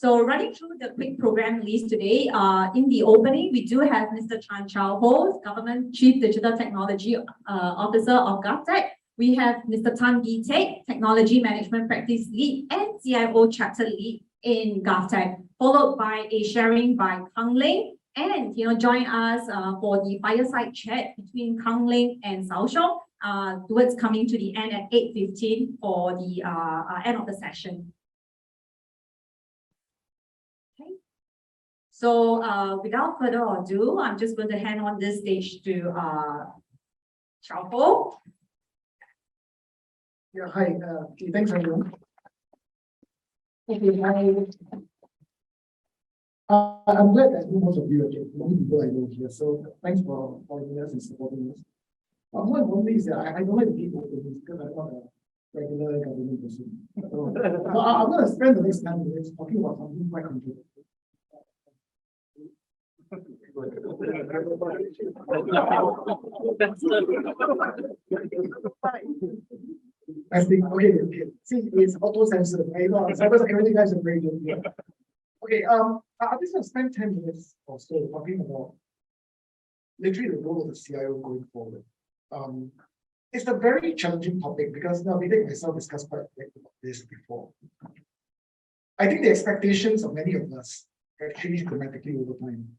So running through the quick program list today, in the opening, we do have Mr. Chan Chao Ho, Government Chief Digital Technology Officer of GovTech. We have Mr. Tan Gi Teck, Technology Management Practice Lead and CIO Chapter Lead in GovTech, followed by a sharing by Khang Leng, and join us for the Fireside Chat between Khang Leng and Sheong, towards coming to the end at 8:15 for the end of the session. Okay. So without further ado, I'm just going to hand on this stage to Chao Ho. Yeah, hi. Thanks, everyone. Okay, I'm glad that most of you are many people I know here. So thanks for following us and supporting us. More importantly is that I don't like to keep open because I'm not a regular government person. So I'm going to spend the next 10 minutes talking about something quite controversial. I think, okay. See, it's auto-censored. Cybersecurity guys are very good. Yeah. Okay, I'm just going to spend 10 minutes or so talking about literally the role of the CIO going forward. It's a very challenging topic because now Vivek and myself discussed quite a bit about this before. I think the expectations of many of us have changed dramatically over time.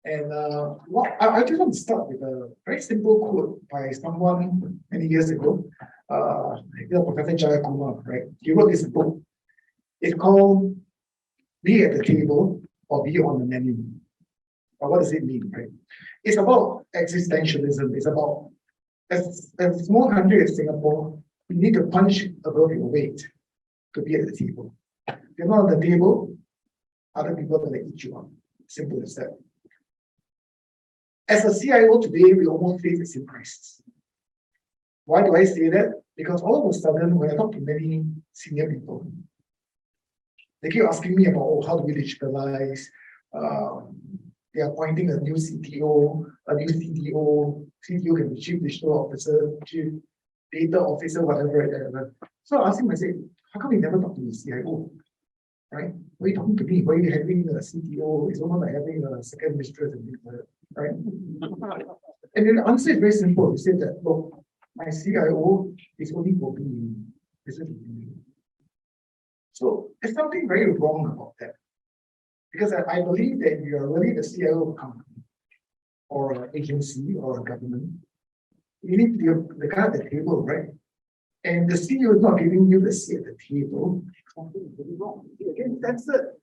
And I just want to start with a very simple quote by someone many years ago, Professor Jaya Kumar, right? He wrote this book. It's called Be at the Table or Be on the Menu. But what does it mean, right? It's about existentialism. It's about, as a small country as Singapore, you need to punch above your weight to be at the table. If you're not on the table, other people are going to eat you up. Simple as that. As a CIO today, we almost face the same crisis. Why do I say that? Because all of a sudden, when I talk to many senior people, they keep asking me about, how do we digitalize? They are appointing a new CTO, a new CDO. CTO can be Chief Digital Officer, Chief Data Officer, whatever. So I ask him, I say, how come you never talk to the CIO? Right? Why are you talking to me? Why are you having a CTO? It's almost like having a second mistress and things like that, right? And the answer is very simple. He said that, look, my CIO is only for me. So there's something very wrong about that. Because I believe that if you are really the CIO of a company or an agency or a government, you need to be the guy at the table, right? And the CEO is not giving you the seat at the table. Something is really wrong. Again, that's it.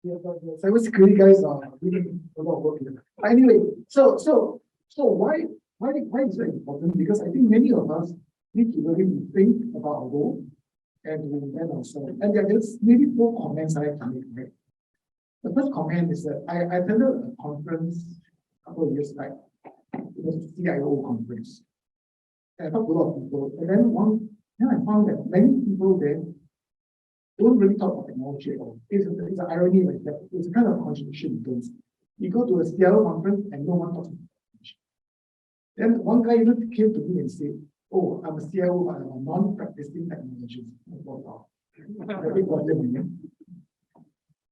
Yeah, but the cybersecurity guys are doing a lot of work here. Anyway, so why is that important? Because I think many of us need to really think about our role and to invent ourselves. And there's maybe 4 comments I have to make, right? The first comment is that I attended a conference a couple of years back. It was a CIO conference. And I talked to a lot of people. And then I found that many people there don't really talk about technology at all. It's an irony like that. It's a kind of contradiction in terms. You go to a CIO conference and no one talks about technology. Then one guy even came to me and said, oh, I'm a CIO, I'm a non-practicing technologist.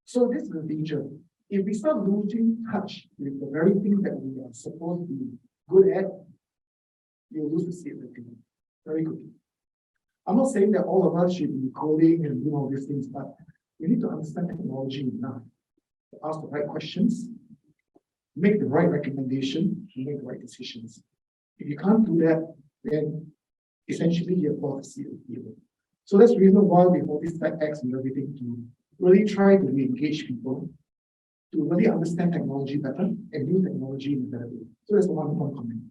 So this is the danger. If we start losing touch with the very thing that we are supposed to be good at, you'll lose the seat at the table very quickly. I'm not saying that all of us should be coding and doing all these things, but we need to understand technology enough to ask the right questions, make the right recommendation, and make the right decisions. If you can't do that, then essentially you're off the seat at the table. So that's the reason why we have this TEDx and everything to really try to engage people to really understand technology better and use technology in a better way. So that's the one comment.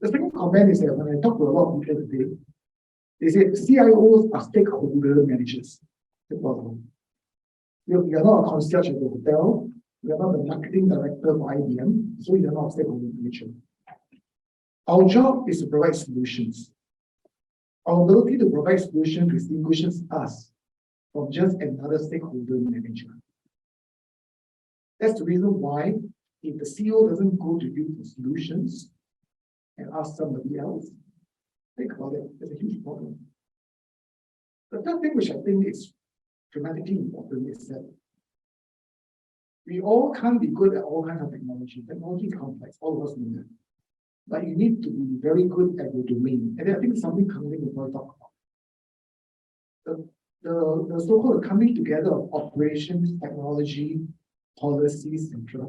The second comment is that when I talk to a lot of people today, they say CIOs are stakeholder managers. You're not a concierge at the hotel, you're not the marketing director of IBM, so you're not a stakeholder manager. Our job is to provide solutions. Our ability to provide solutions distinguishes us from just another stakeholder manager. That's the reason why if the CEO doesn't go to you for solutions, and ask somebody else. Think about it, it's a huge problem. The third thing which I think is dramatically important is that we all can't be good at all kinds of technology. Technology is complex, all of us know that. But you need to be very good at your domain. And I think something Khang Leng will probably talk about. The so-called coming together of operations, technology, policies, etc.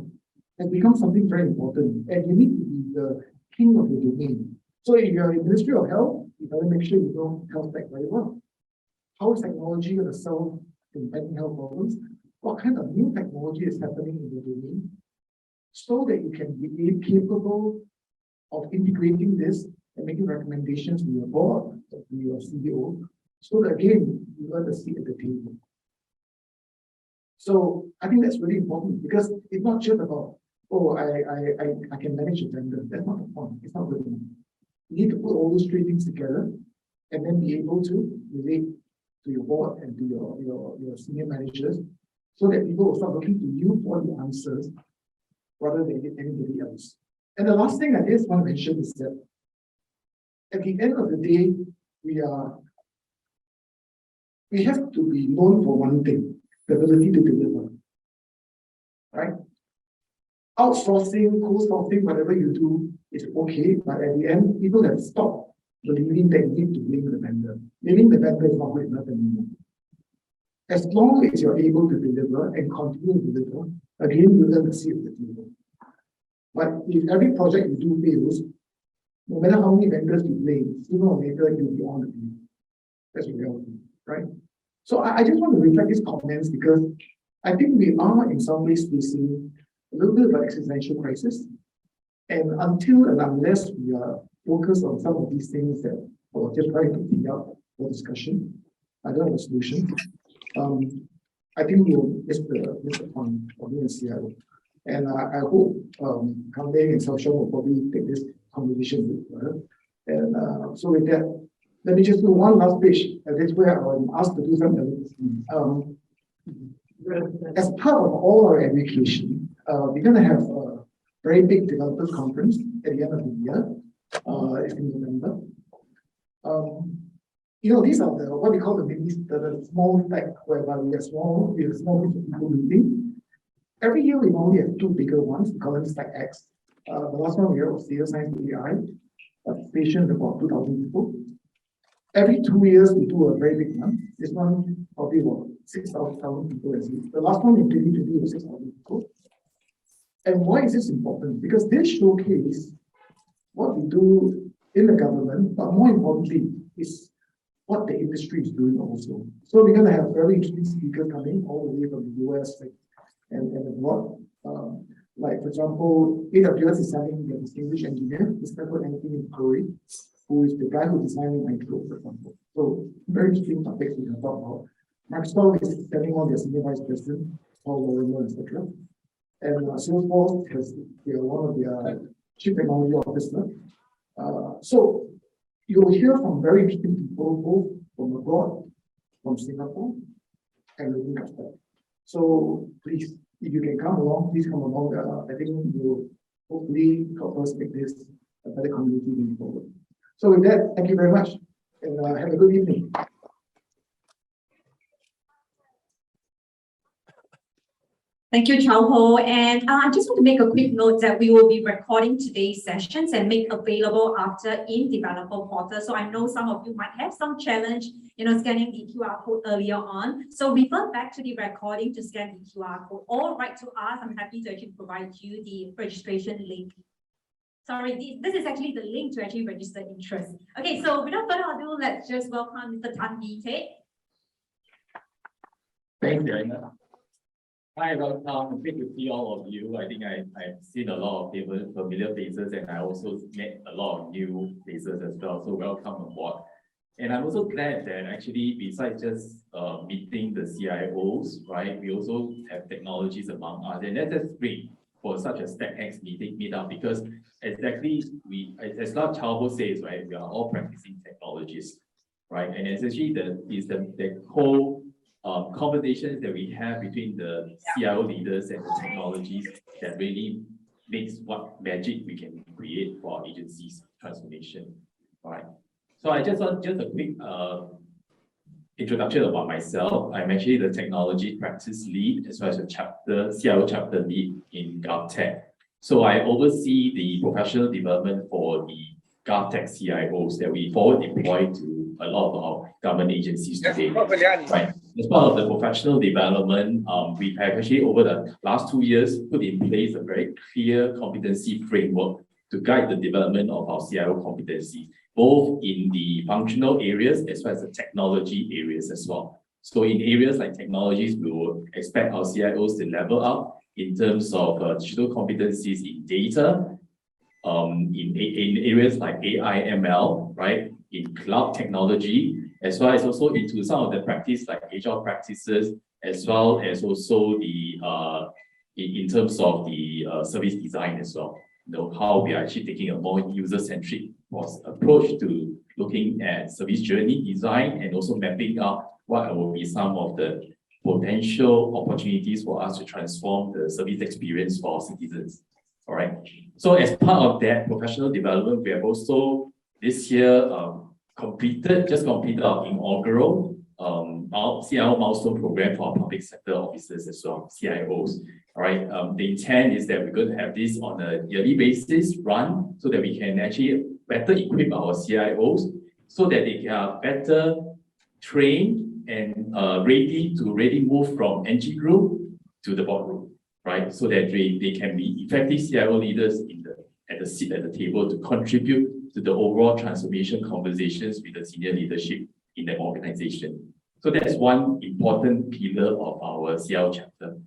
has become something very important. And you need to be the king of your domain. So if you're in the Ministry of Health, you better make sure you know health tech very well. How is technology going to solve impending health problems? What kind of new technology is happening in the domain? So that you can be capable of integrating this and making recommendations to your board, to your CEO, so that again, you earn a seat at the table. So I think that's really important because it's not just about, oh, I can manage a vendor. That's not the point. It's not good enough. You need to put all those three things together and then be able to relate to your board and to your senior managers so that people will start looking to you for the answers rather than anybody else. And the last thing I just want to mention is that at the end of the day, we have to be known for one thing, the ability to deliver. Right? Outsourcing, co-sourcing, whatever you do is okay, but at the end, people have stopped believing that you need to blame the vendor. Blaming the vendor is not good enough anymore. As long as you're able to deliver and continue to deliver, again, you earn a seat at the table. But if every project you do fails, no matter how many vendors you blame, sooner or later you'll be on the team. That's the reality, right? So I just want to reflect these comments because I think we are in some ways facing a little bit of an existential crisis. And until and unless we are focused on some of these things that we're just trying to bring up for discussion, I don't have a solution. I think we'll miss the point of being a CIO. And I hope Khang Leng and Sheong will probably take this conversation with her. And so with that, let me just do one last page. That's where I'm asked to do something. As part of all our education, we're going to have a very big developers conference at the end of the year. It's in November. These are what we call the small tech, whereby we have small group of people meeting. Every year we only have two bigger ones, we call them Stack X. The last one we had was data science AI, participation about 2,000 people. Every 2 years we do a very big one. This one probably about 6,000 people as well. The last one in 2020 was 6,000 people. And why is this important? Because this showcases what we do in the government, but more importantly, is what the industry is doing also. So we're going to have very interesting speakers coming all the way from the US and abroad. Like, for example, AWS is having their distinguished engineer, Mr. Anything Corey, who is the guy who designed Nitro, for example. So very interesting topics we can talk about. Microsoft is sending on their senior vice president, Paul Lorimer, etc. And Salesforce has one of their chief technology officer. So you'll hear from very interesting people, both from abroad, from Singapore, and looking at that. So please, if you can come along, please come along. I think you'll hopefully help us make this a better community moving forward. So with that, thank you very much, and have a good evening. Thank you, Chao Ho. And I just want to make a quick note that we will be recording today's sessions and make available after in developer portal. So I know some of you might have some challenge, scanning the QR code earlier on. So refer back to the recording to scan the QR code or write to us. I'm happy to actually provide you the registration link. Sorry, this is actually the link to actually register interest. Okay, so without further ado, let's just welcome Mr. Tan Bee-Teck. Thanks, Diana. Hi, welcome. Great to see all of you. I think I've seen a lot of familiar faces, and I also met a lot of new faces as well. So welcome aboard. And I'm also glad that actually, besides just meeting the CIOs, right, we also have technologies among us, and that's great for such a Stack X meetup, because exactly as Chao Ho says, right, we are all practicing technologists, right, and essentially the whole conversations that we have between the CIO leaders and the technologies that really makes what magic we can create for our agencies So I just want a quick introduction about myself. I'm actually the technology practice lead as well as the CIO chapter lead in GovTech. So I oversee the professional development for the GovTech CIOs that we forward deploy to a lot of our government agencies today. Right. As part of the professional development, we have actually over the last 2 years put in place a very clear competency framework to guide the development of our CIO competencies, both in the functional areas as well as the technology areas as well. So in areas like technologies, we will expect our CIOs to level up in terms of digital competencies in data, in areas like AI, ML, right? In cloud technology, as well as also into some of the practice like agile practices, as well as also the in terms of the service design as well. You know, how we are actually taking a more user-centric approach to looking at service journey design and also mapping out what will be some of the potential opportunities for us to transform the service experience for our citizens. All right. So as part of that professional development, we have also this year just completed our inaugural CIO Milestone program for our public sector officers as well, CIOs. All right. The intent is that we're going to have this on a yearly basis run so that we can actually better equip our CIOs so that they are better trained and ready to move from NG group to the boardroom, right? So that they can be effective CIO leaders at the seat at the table to contribute to the overall transformation conversations with the senior leadership in the organization. So that's one important pillar of our CIO chapter.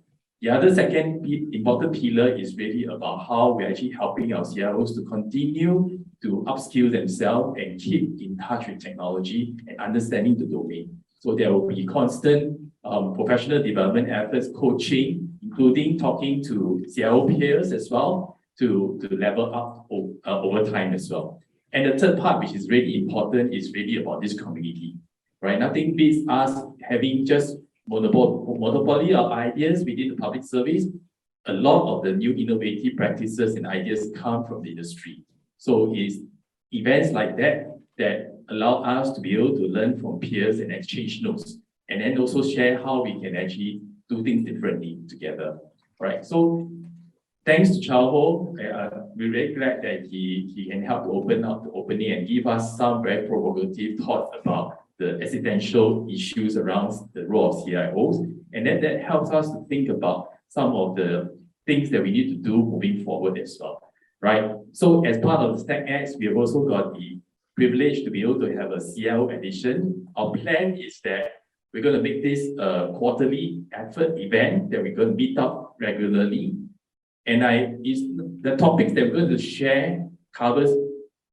The other second important pillar is really about how we're actually helping our CIOs to continue to upskill themselves and keep in touch with technology and understanding the domain. So there will be constant professional development efforts, coaching, including talking to CIO peers as well to level up over time as well. And the third part, which is really important, is really about this community, right? Nothing beats us having just monopoly of ideas within the public service. A lot of the new innovative practices and ideas come from the industry. So it's events like that that allow us to be able to learn from peers and exchange notes, and then also share how we can actually do things differently together, right? So thanks to Chao Ho, we're very glad that he can help to open up the opening and give us some very provocative thoughts about the existential issues around the role of CIOs. And then that helps us to think about some of the things that we need to do moving forward as well, right? So as part of the StackX, we have also got the privilege to be able to have a CIO Edition. Our plan is that we're going to make this a quarterly effort event that we're going to meet up regularly. And the topics that we're going to share covers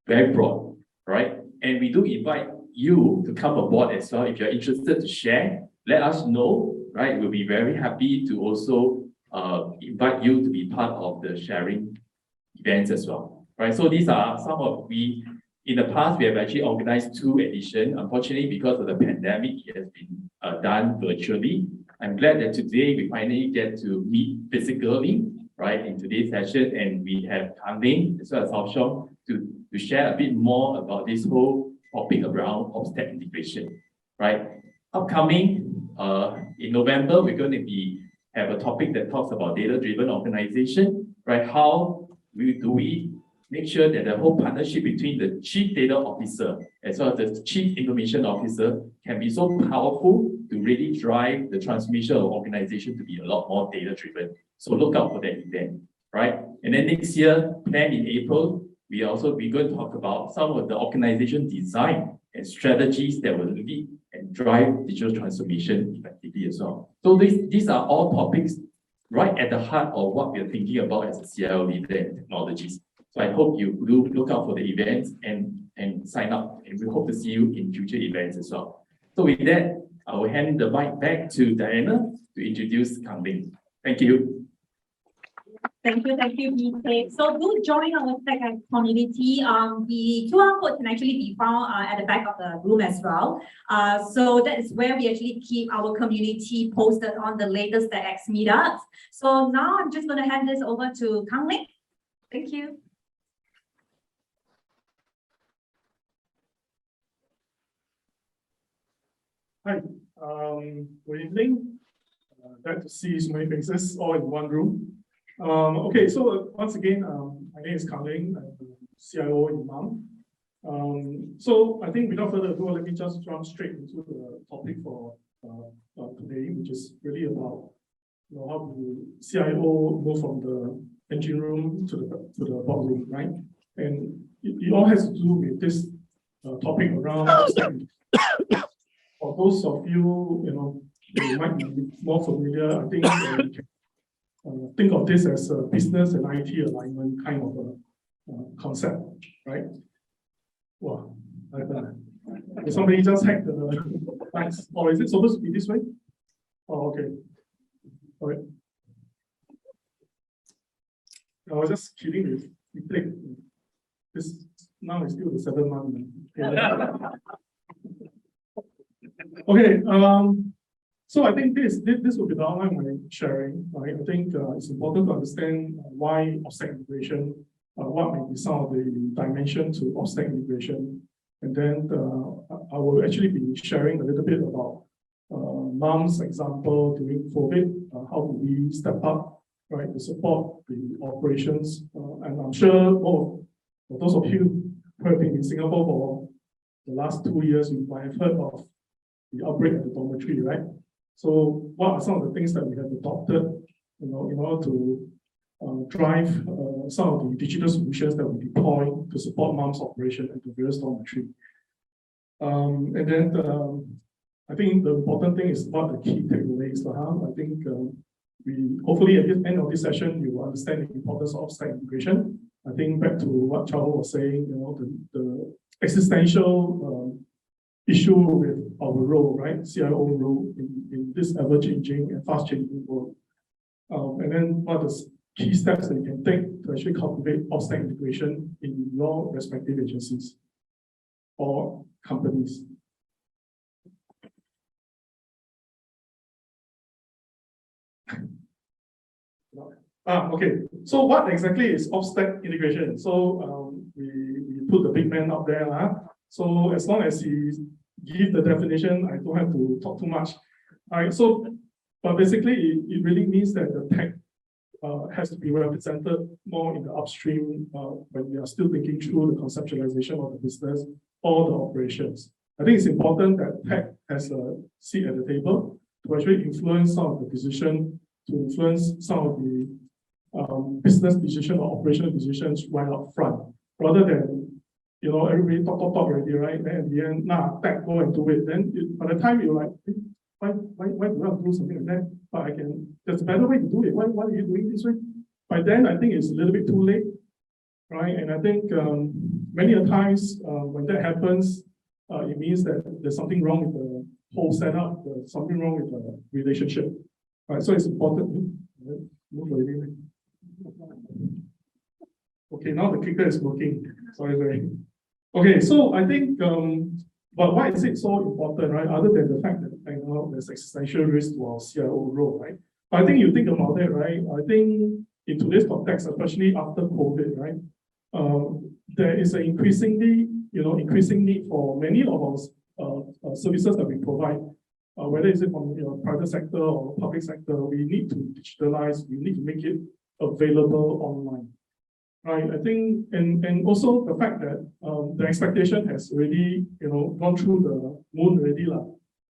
very broad, right? And we do invite you to come aboard as well. If you're interested to share, let us know, right? We'll be very happy to also invite you to be part of the sharing events as well, right? So these are some of in the past, we have actually organized 2 editions. Unfortunately, because of the pandemic, it has been done virtually. I'm glad that today we finally get to meet physically, right, in today's session, and we have Khang Leng as well as Sheong to share a bit more about this whole topic around OpsTech integration, right? Upcoming in November, we're going to have a topic that talks about data-driven organization, right? How do we make sure that the whole partnership between the Chief Data Officer as well as the Chief Information Officer can be so powerful to really drive the transformation of organization to be a lot more data-driven. So look out for that event, right? And then next year, planned in April, we're going to talk about some of the organization design and strategies that will lead and drive digital transformation effectively as well. So these are all topics right at the heart of what we're thinking about as a CIO leader and technologies. So I hope you do look out for the events and sign up, and we hope to see you in future events as well. So with that, I will hand the mic back to Diana to introduce Khang Leng. Thank you. Thank you, BK. So do join our StackX community. The QR code can actually be found at the back of the room as well. So that is where we actually keep our community posted on the latest StackX meetups. So now I'm just going to hand this over to Khang Leng. Thank you. Hi, good evening. Glad to see so many faces all in one room. Okay, so once again, my name is Khang Leng, I'm the CIO in MAM. So I think without further ado, let me just jump straight into the topic for today, which is really about how the CIO move from the engine room to the boardroom, right? And it all has to do with this topic around. For those of you, you might be more familiar, I think you can think of this as a business and IT alignment kind of a concept, right? Wow, somebody just hacked the thanks. Or is it supposed to be this way? Oh, okay. All right. I was just kidding with this. Now it's still the 7th month. Okay, so I think this will be the outline of my sharing, right? I think it's important to understand why offsite integration, what may be some of the dimension to offsite integration, and then I will actually be sharing a little bit about MAM's example during COVID, how do we step up, right, to support the operations, and I'm sure for those of you who have been in Singapore for the last 2 years, you might have heard of the outbreak at the dormitory, right? So what are some of the things that we have adopted, in order to drive some of the digital solutions that we deploy to support MAM's operation at the various dormitory? And then I think the important thing is what the key takeaways. I think we hopefully at the end of this session you will understand the importance of offsite integration. I think back to what Chao was saying, the existential issue with our role, right? CIO role in this ever-changing and fast-changing world. And then what are the key steps that you can take to actually cultivate offsite integration in your respective agencies or companies. Okay, so what exactly is offsite integration? So we put the big man up there. So as long as he give the definition, I don't have to talk too much. All right, so, but basically it really means that the tech has to be represented more in the upstream when we are still thinking through the conceptualization of the business or the operations. I think it's important that tech has a seat at the table to actually influence some of the decision, to influence some of the business decision or operational decisions right up front, rather than everybody talk already, right? Then at the end, tech go and do it. Then by the time you're like, why do I do something like that? But there's a better way to do it. Why are you doing this way? By then, I think it's a little bit too late, right? And I think many a times when that happens, it means that there's something wrong with the whole setup, there's something wrong with the relationship, right? So it's important. Okay, now the clicker is working. Sorry. Okay, so I think, but why is it so important, right? Other than the fact that there's existential risk to our CIO role, right? But I think you think about it, right? I think in today's context, especially after COVID, right? There is an increasing need for many of our services that we provide, whether it's from private sector or public sector. We need to digitalize. We need to make it available online. Right, I think, and also the fact that the expectation has already, gone through the moon already,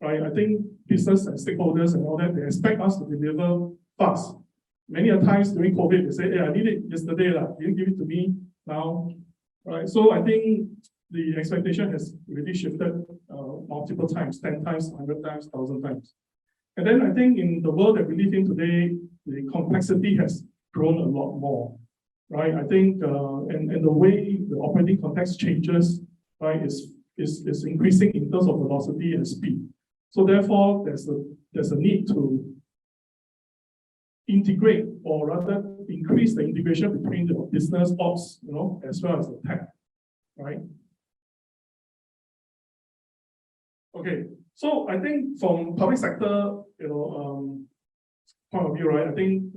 right? I think business and stakeholders and all that, they expect us to deliver fast. Many a times during COVID, they say, "Hey, I need it yesterday, you didn't give it to me now," right? So I think the expectation has really shifted multiple times, 10 times, 100 times, 1,000 times. And then I think in the world that we live in today, the complexity has grown a lot more. Right, I think, and the way the operating context changes, right, is increasing in terms of velocity and speed. So therefore, there's a need to integrate, or rather increase the integration between the business ops, as well as the tech, right? Okay, so I think from public sector, point of view, right? I think.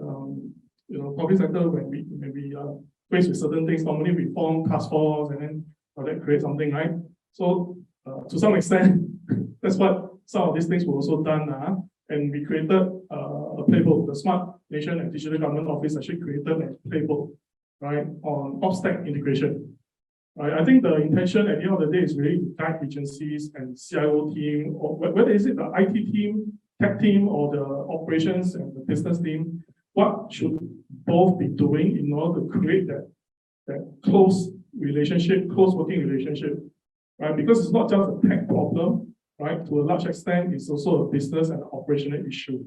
Public sector, when we are faced with certain things, normally we form task force and then that create something, right? So to some extent, that's what some of these things were also done, and we created a playbook. The Smart Nation and Digital Government Office actually created a playbook, right, on ops-tech integration. Right, I think the intention at the end of the day is really to guide agencies and CIO team, or whether is it the IT team, tech team, or the operations and the business team, what should both be doing in order to create that close relationship, close working relationship, right? Because it's not just a tech problem, right? To a large extent, it's also a business and operational issue,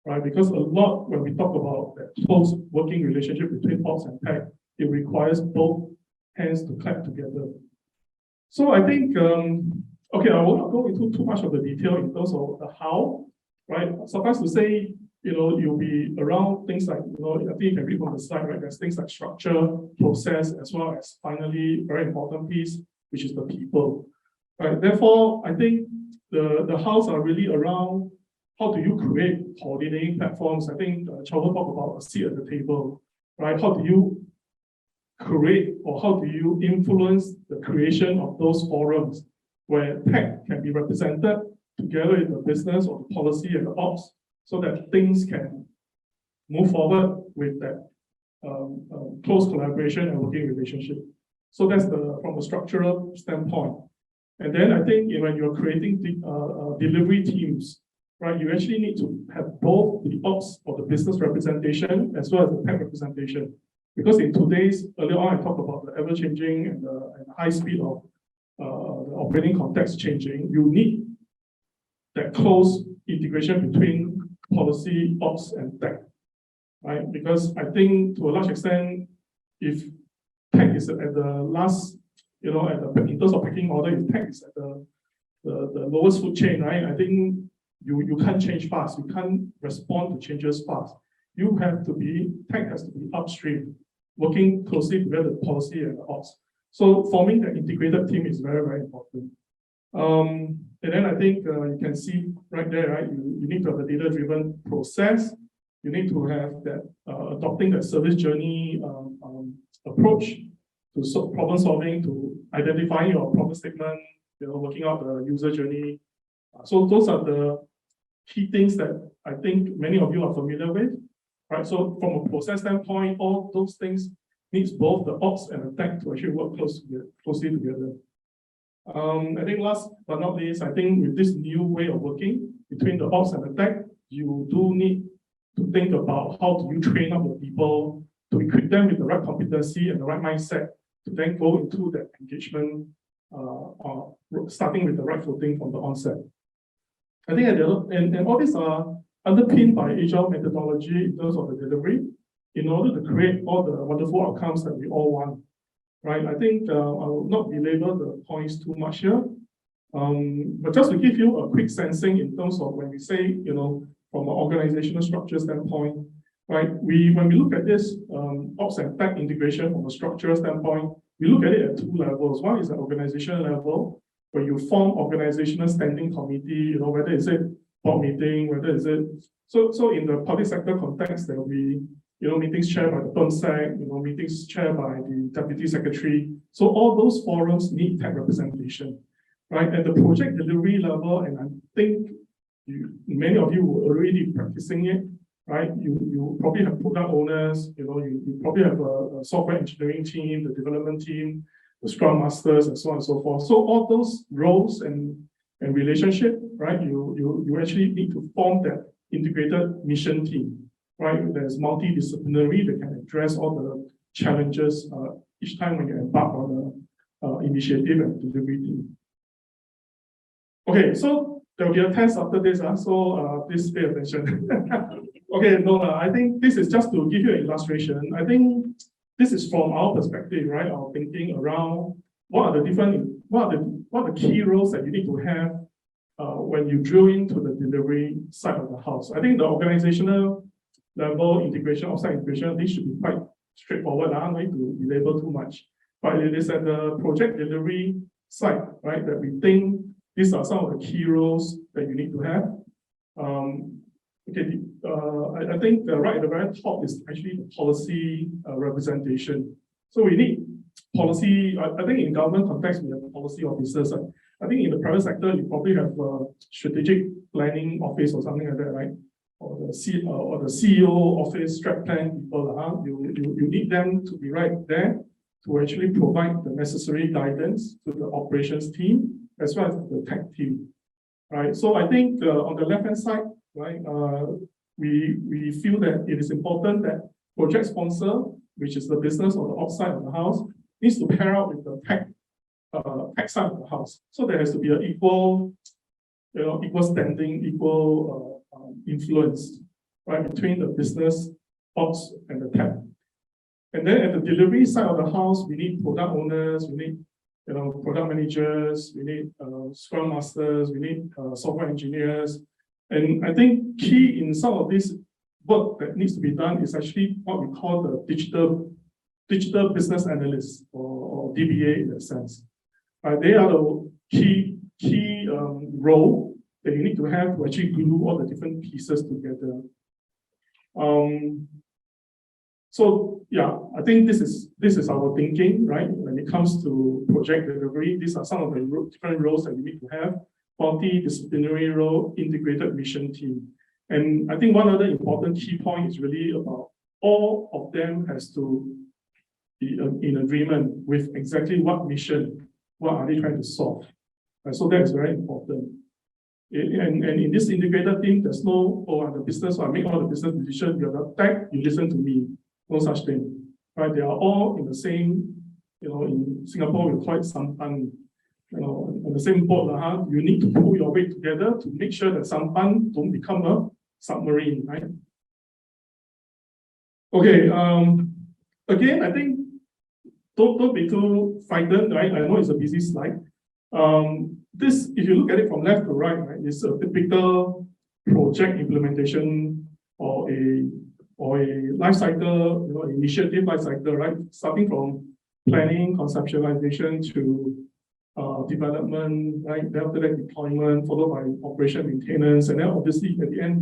right? Because a lot, when we talk about that close working relationship between ops and tech, it requires both hands to clap together. So I think, okay, I will not go into too much of the detail in terms of the how, right? Suffice to say, you'll be around things like, I think you can read from the slide, right? There's things like structure, process, as well as finally, very important piece, which is the people, right? Therefore, I think the hows are really around how do you create coordinating platforms. I think Chao talked about a seat at the table, right? How do you create or how do you influence the creation of those forums where tech can be represented together with the business or the policy and the ops so that things can move forward with that close collaboration and working relationship. So that's from a structural standpoint. And then I think when you're creating delivery teams, right, you actually need to have both the ops or the business representation as well as the tech representation. Because in today's, earlier on I talked about the ever-changing and the high speed of the operating context changing, you need that close integration between policy, ops, and tech, right? Because I think to a large extent, if tech is at the last, in terms of pecking order, if tech is at the lowest food chain, right? I think you can't change fast. You can't respond to changes fast. Tech has to be upstream, working closely together with policy and ops. So forming the integrated team is very, very important. And then I think you can see right there, right? You need to have a data-driven process. You need to have that adopting that service journey approach to problem solving, to identifying your problem statement, working out the user journey. So those are the key things that I think many of you are familiar with, right? So from a process standpoint, all those things needs both the ops and the tech to actually work closely together. I think last but not least, I think with this new way of working between the ops and the tech, you do need to think about how do you train up your people to equip them with the right competency and the right mindset to then go into that engagement, starting with the right footing from the onset. I think and all these are underpinned by agile methodology in terms of the delivery in order to create all the wonderful outcomes that we all want. Right, I think I will not belabor the points too much here, but just to give you a quick sensing in terms of when we say, from an organizational structure standpoint, right? When we look at this ops and tech integration from a structural standpoint, we look at it at two levels. One is the organizational level, where you form organizational standing committee, whether it's a board meeting, whether it's a so in the public sector context, there will be meetings chaired by the Temasek, meetings chaired by the deputy secretary. So all those forums need tech representation, right? At the project delivery level, and I think many of you were already practicing it, right? You probably have product owners, you probably have a software engineering team, the development team, the scrum masters, and so on and so forth. So all those roles and relationship, right? You actually need to form that integrated mission team. Right, there's multidisciplinary that can address all the challenges each time when you embark on an initiative and delivery team. Okay, so there will be a test after this, so please pay attention. Okay, I think this is just to give you an illustration. I think this is from our perspective, right? Our thinking around what are the key roles that you need to have when you drill into the delivery side of the house. I think the organizational level integration, outside integration, this should be quite straightforward. I don't need to belabor too much. But it is at the project delivery side, right, that we think these are some of the key roles that you need to have. I think right at the very top is actually the policy representation. So we need policy. I think in government context, we have policy officers. I think in the private sector, you probably have a strategic planning office or something like that, right? Or the CEO office, strat plan people, you need them to be right there to actually provide the necessary guidance to the operations team as well as the tech team, right? So I think on the left-hand side, right, we feel that it is important that project sponsor, which is the business or the outside of the house, needs to pair up with the tech side of the house. So there has to be an equal standing, equal influence, right, between the business, ops, and the tech. And then at the delivery side of the house, we need product owners, we need product managers, we need scrum masters, we need software engineers. And I think key in some of this work that needs to be done is actually what we call the digital business analysts or DBA in that sense. They are the key role that you need to have to actually glue all the different pieces together. So yeah, I think this is our thinking, right? When it comes to project delivery, these are some of the different roles that you need to have: multidisciplinary role, integrated mission team. And I think one other important key point is really about all of them has to be in agreement with exactly what mission, what are they trying to solve. So that is very important. And in this integrated team, there's no, I'm the business, so I make all the business decisions, you're the tech, you listen to me. No such thing, right? They are all in the same, in Singapore, we call it sampan, on the same boat. You need to pull your weight together to make sure that sampan don't become a submarine, right? Okay, again, I think don't be too frightened, right? I know it's a busy slide. This, if you look at it from left to right, is a typical project implementation or a life cycle, initiative life cycle, right? Starting from planning, conceptualization to development, right? Then after that, deployment, followed by operation maintenance, and then obviously at the end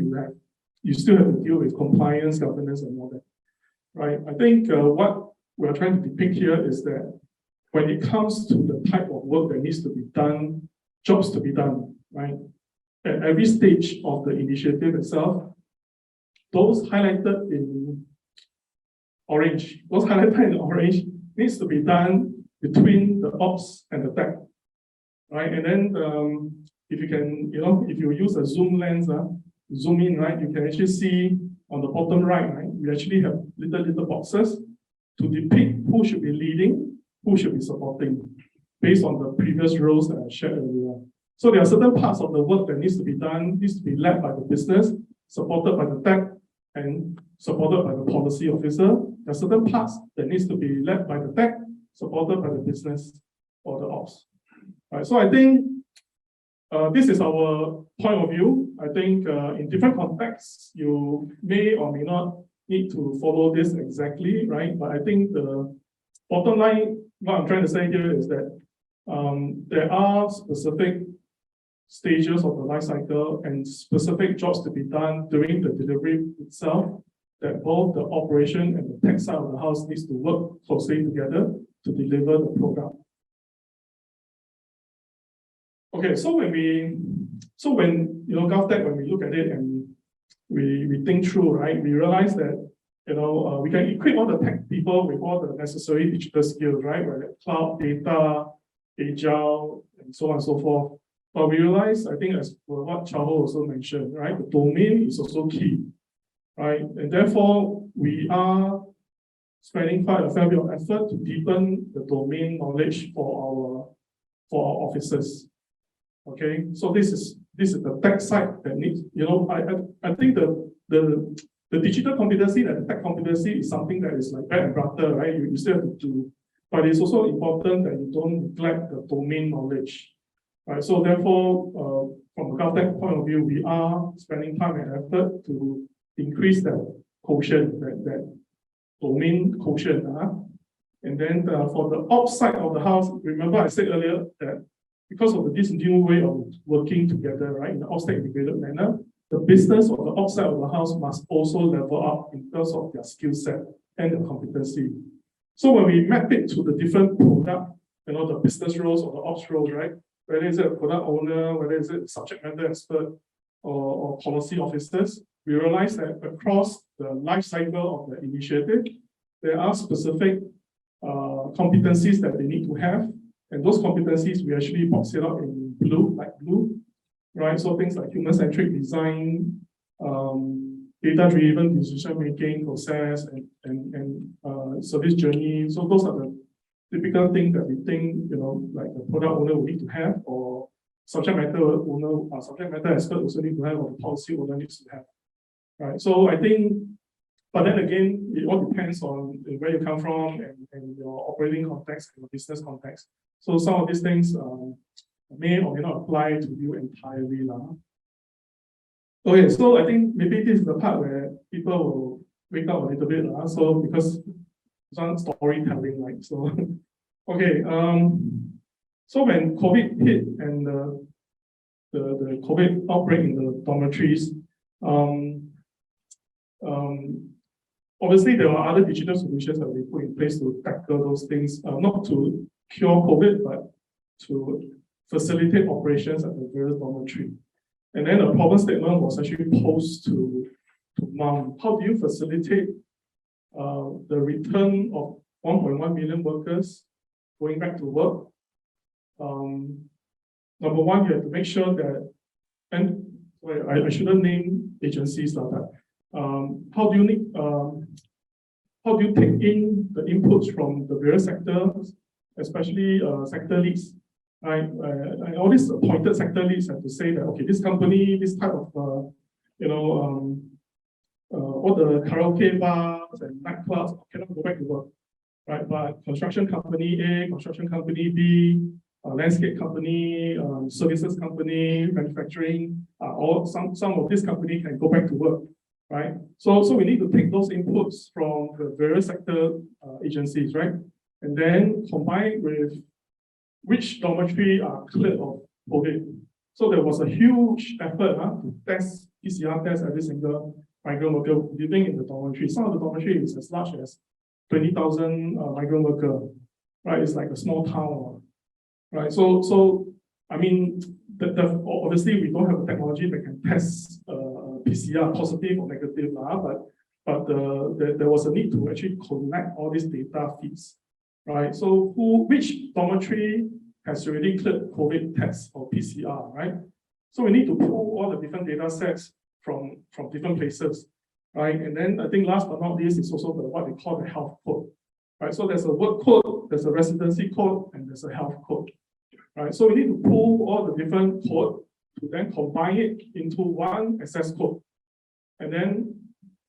you still have to deal with compliance, governance, and all that, right? I think what we're trying to depict here is that when it comes to the type of work that needs to be done, jobs to be done, right? At every stage of the initiative itself, those highlighted in orange, needs to be done between the ops and the tech, right? And then if you can, if you use a zoom lens, zoom in, right, you can actually see on the bottom right, we actually have little boxes to depict who should be leading, who should be supporting, based on the previous roles that I shared earlier. So there are certain parts of the work that needs to be done, needs to be led by the business, supported by the tech, and supported by the policy officer. There are certain parts that needs to be led by the tech, supported by the business or the ops. Right, so I think this is our point of view. I think in different contexts, you may or may not need to follow this exactly, right? But I think the bottom line, what I'm trying to say here is that there are specific stages of the life cycle and specific jobs to be done during the delivery itself, that both the operation and the tech side of the house needs to work closely together to deliver the product. Okay, so when GovTech, when we look at it and we think through, right, we realize that we can equip all the tech people with all the necessary digital skills, right? Whether cloud, data, agile, and so on and so forth. But we realize, I think, as what Chao also mentioned, right, the domain is also key, right? And therefore, we are spending quite a fair bit of effort to deepen the domain knowledge for our officers. Okay, so this is the tech side that needs, I think the digital competency and the tech competency is something that is like bread and butter, right? You still have to do, but it's also important that you don't neglect the domain knowledge. Right, so therefore, from a GovTech point of view, we are spending time and effort to increase that quotient, that domain quotient. And then for the ops side of the house, remember I said earlier that because of this new way of working together, right, in the ops tech integrated manner, the business or the ops side of the house must also level up in terms of their skill set and their competency. So when we map it to the different product, the business roles or the ops roles, right, whether it's a product owner, whether it's a subject matter expert or policy officers, we realize that across the life cycle of the initiative, there are specific competencies that they need to have. And those competencies, we actually box it up in blue, light blue, right? So things like human-centric design, data-driven decision-making process, and service journey. So those are the typical things that we think, like the product owner will need to have, or subject matter owner, subject matter expert also need to have, or the policy owner needs to have, right? So I think, but then again, it all depends on where you come from and your operating context and your business context. So some of these things may or may not apply to you entirely. Okay, so I think maybe this is the part where people will wake up a little bit. So because some storytelling, right? So okay, so when COVID hit and the COVID outbreak in the dormitories, obviously there are other digital solutions that we put in place to tackle those things, not to cure COVID, but to facilitate operations at the various dormitory. And then a problem statement was actually posed to MOM. How do you facilitate the return of 1.1 million workers going back to work? Number one, you have to make sure that, and I shouldn't name agencies like that. How do you take in the inputs from the various sectors, especially sector leads? Right, all these appointed sector leads have to say that, okay, this company, this type of, all the karaoke bars and nightclubs cannot go back to work, right? But construction company A, construction company B, landscape company, services company, manufacturing, some of this company can go back to work, right? So we need to take those inputs from the various sector agencies, right? And then combine with which dormitory are cleared of COVID. So there was a huge effort to test, PCR test every single migrant worker living in the dormitory. Some of the dormitory is as large as 20,000 migrant worker, right? It's like a small town, right? So I mean, obviously we don't have a technology that can test PCR positive or negative, but there was a need to actually collect all these data feeds. Right, so which dormitory has already cleared COVID tests or PCR, right? So we need to pull all the different data sets from different places, right? And then I think last but not least is also what they call the health code, right? So there's a work code, there's a residency code, and there's a health code, right? So we need to pull all the different code to then combine it into one access code. And then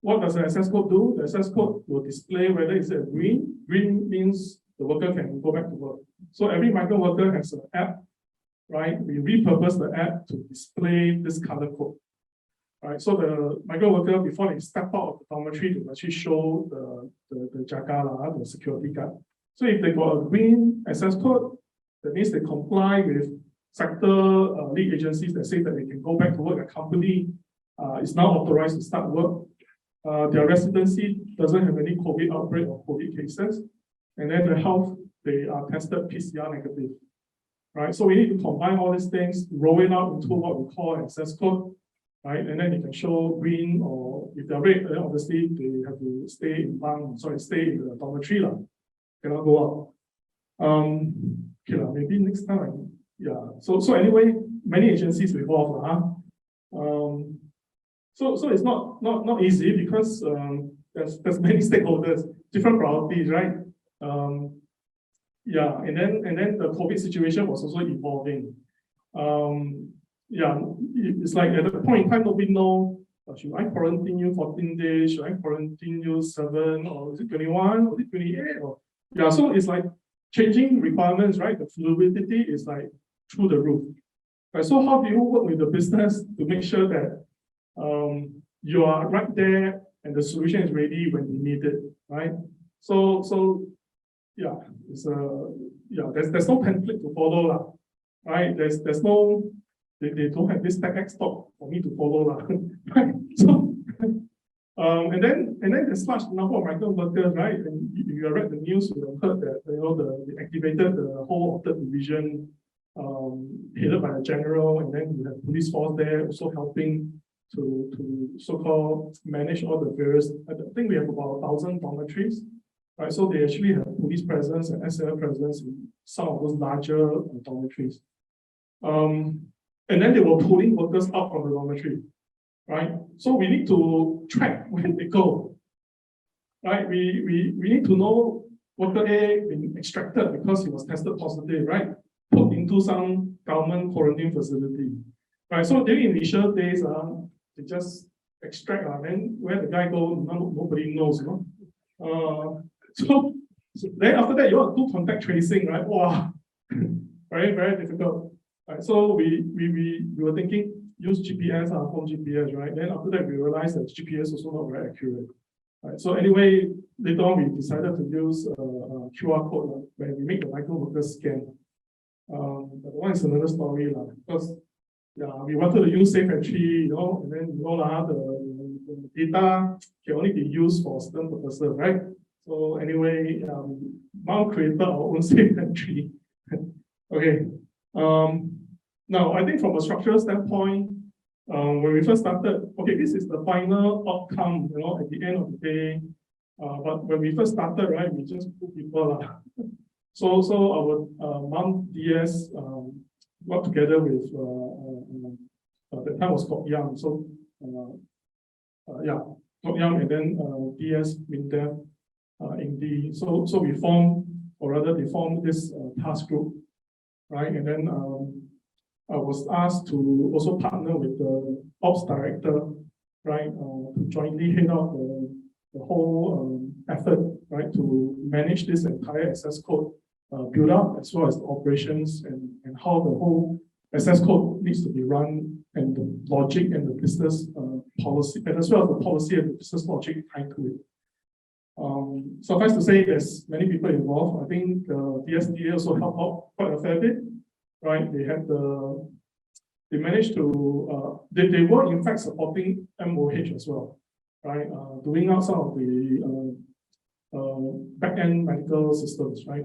what does the access code do? The access code will display whether it's a green. Green means the worker can go back to work. So every migrant worker has an app, right? We repurpose the app to display this color code, right? So the migrant worker, before they step out of the dormitory, to actually show the jaga, the security guard. So if they got a green access code, that means they comply with sector lead agencies that say that they can go back to work. A company is now authorized to start work. Their residency doesn't have any COVID outbreak or COVID cases. And then the health, they are tested PCR negative, right? So we need to combine all these things, roll it out into what we call access code, right? And then you can show green, or if they're red, then obviously they have to stay in the dormitory, cannot go out. Okay, maybe next time, yeah. So anyway, many agencies involved, So it's not easy because there's many stakeholders, different priorities, right? Yeah, and then the COVID situation was also evolving. Yeah, it's like at the point in time, nobody know, should I quarantine you 14 days? Should I quarantine you 7? Or is it 21? Or is it 28? Or, yeah, so it's like changing requirements, right? The fluidity is like through the roof. Right? So how do you work with the business to make sure that you are right there and the solution is ready when you need it, right? So yeah, there's no template to follow, right? There's no, they don't have this TechX talk for me to follow, right? So and then there's large number of migrant workers, right? And if you read the news, you have heard that they activated the whole of the division headed by a general, and then you have police force there also helping to so-called manage all the various. I think we have about 1,000 dormitories, right? So they actually have police presence and SL presence in some of those larger dormitories. And then they were pulling workers out from the dormitory, right? So we need to track where they go, right? We need to know worker A been extracted because he was tested positive, right? Put into some government quarantine facility, right? So during initial days, they just extract, then where the guy go, nobody knows, you know. So then after that, you want to do contact tracing, right? Wow, very, very difficult. Right, so we were thinking use GPS, phone GPS, right? Then after that, we realized that GPS also not very accurate. Right, so anyway, later on we decided to use QR code when we make the micro workers scan. But that one is another story, because we wanted to use safe entry, you know, and then the data can only be used for certain purposes, right? So anyway, now created our own safe entry. Okay. Now, I think from a structural standpoint, when we first started, okay, this is the final outcome, you know, at the end of the day. But when we first started, right, we just put people. So our Mount DS got together with the time was called Young. So called Young, and then DS Mindev in the so we formed, or rather they formed this task group. Right, and then I was asked to also partner with the ops director, right, to jointly head out the whole effort, right, to manage this entire access code build up, as well as the operations and how the whole access code needs to be run, and the logic and the business policy, and as well as the policy and the business logic tied to it. Suffice to say, there's many people involved. I think DSDA also helped out quite a fair bit, right? They managed to, they were in fact supporting MOH as well, right? Doing out some of the back-end medical systems, right?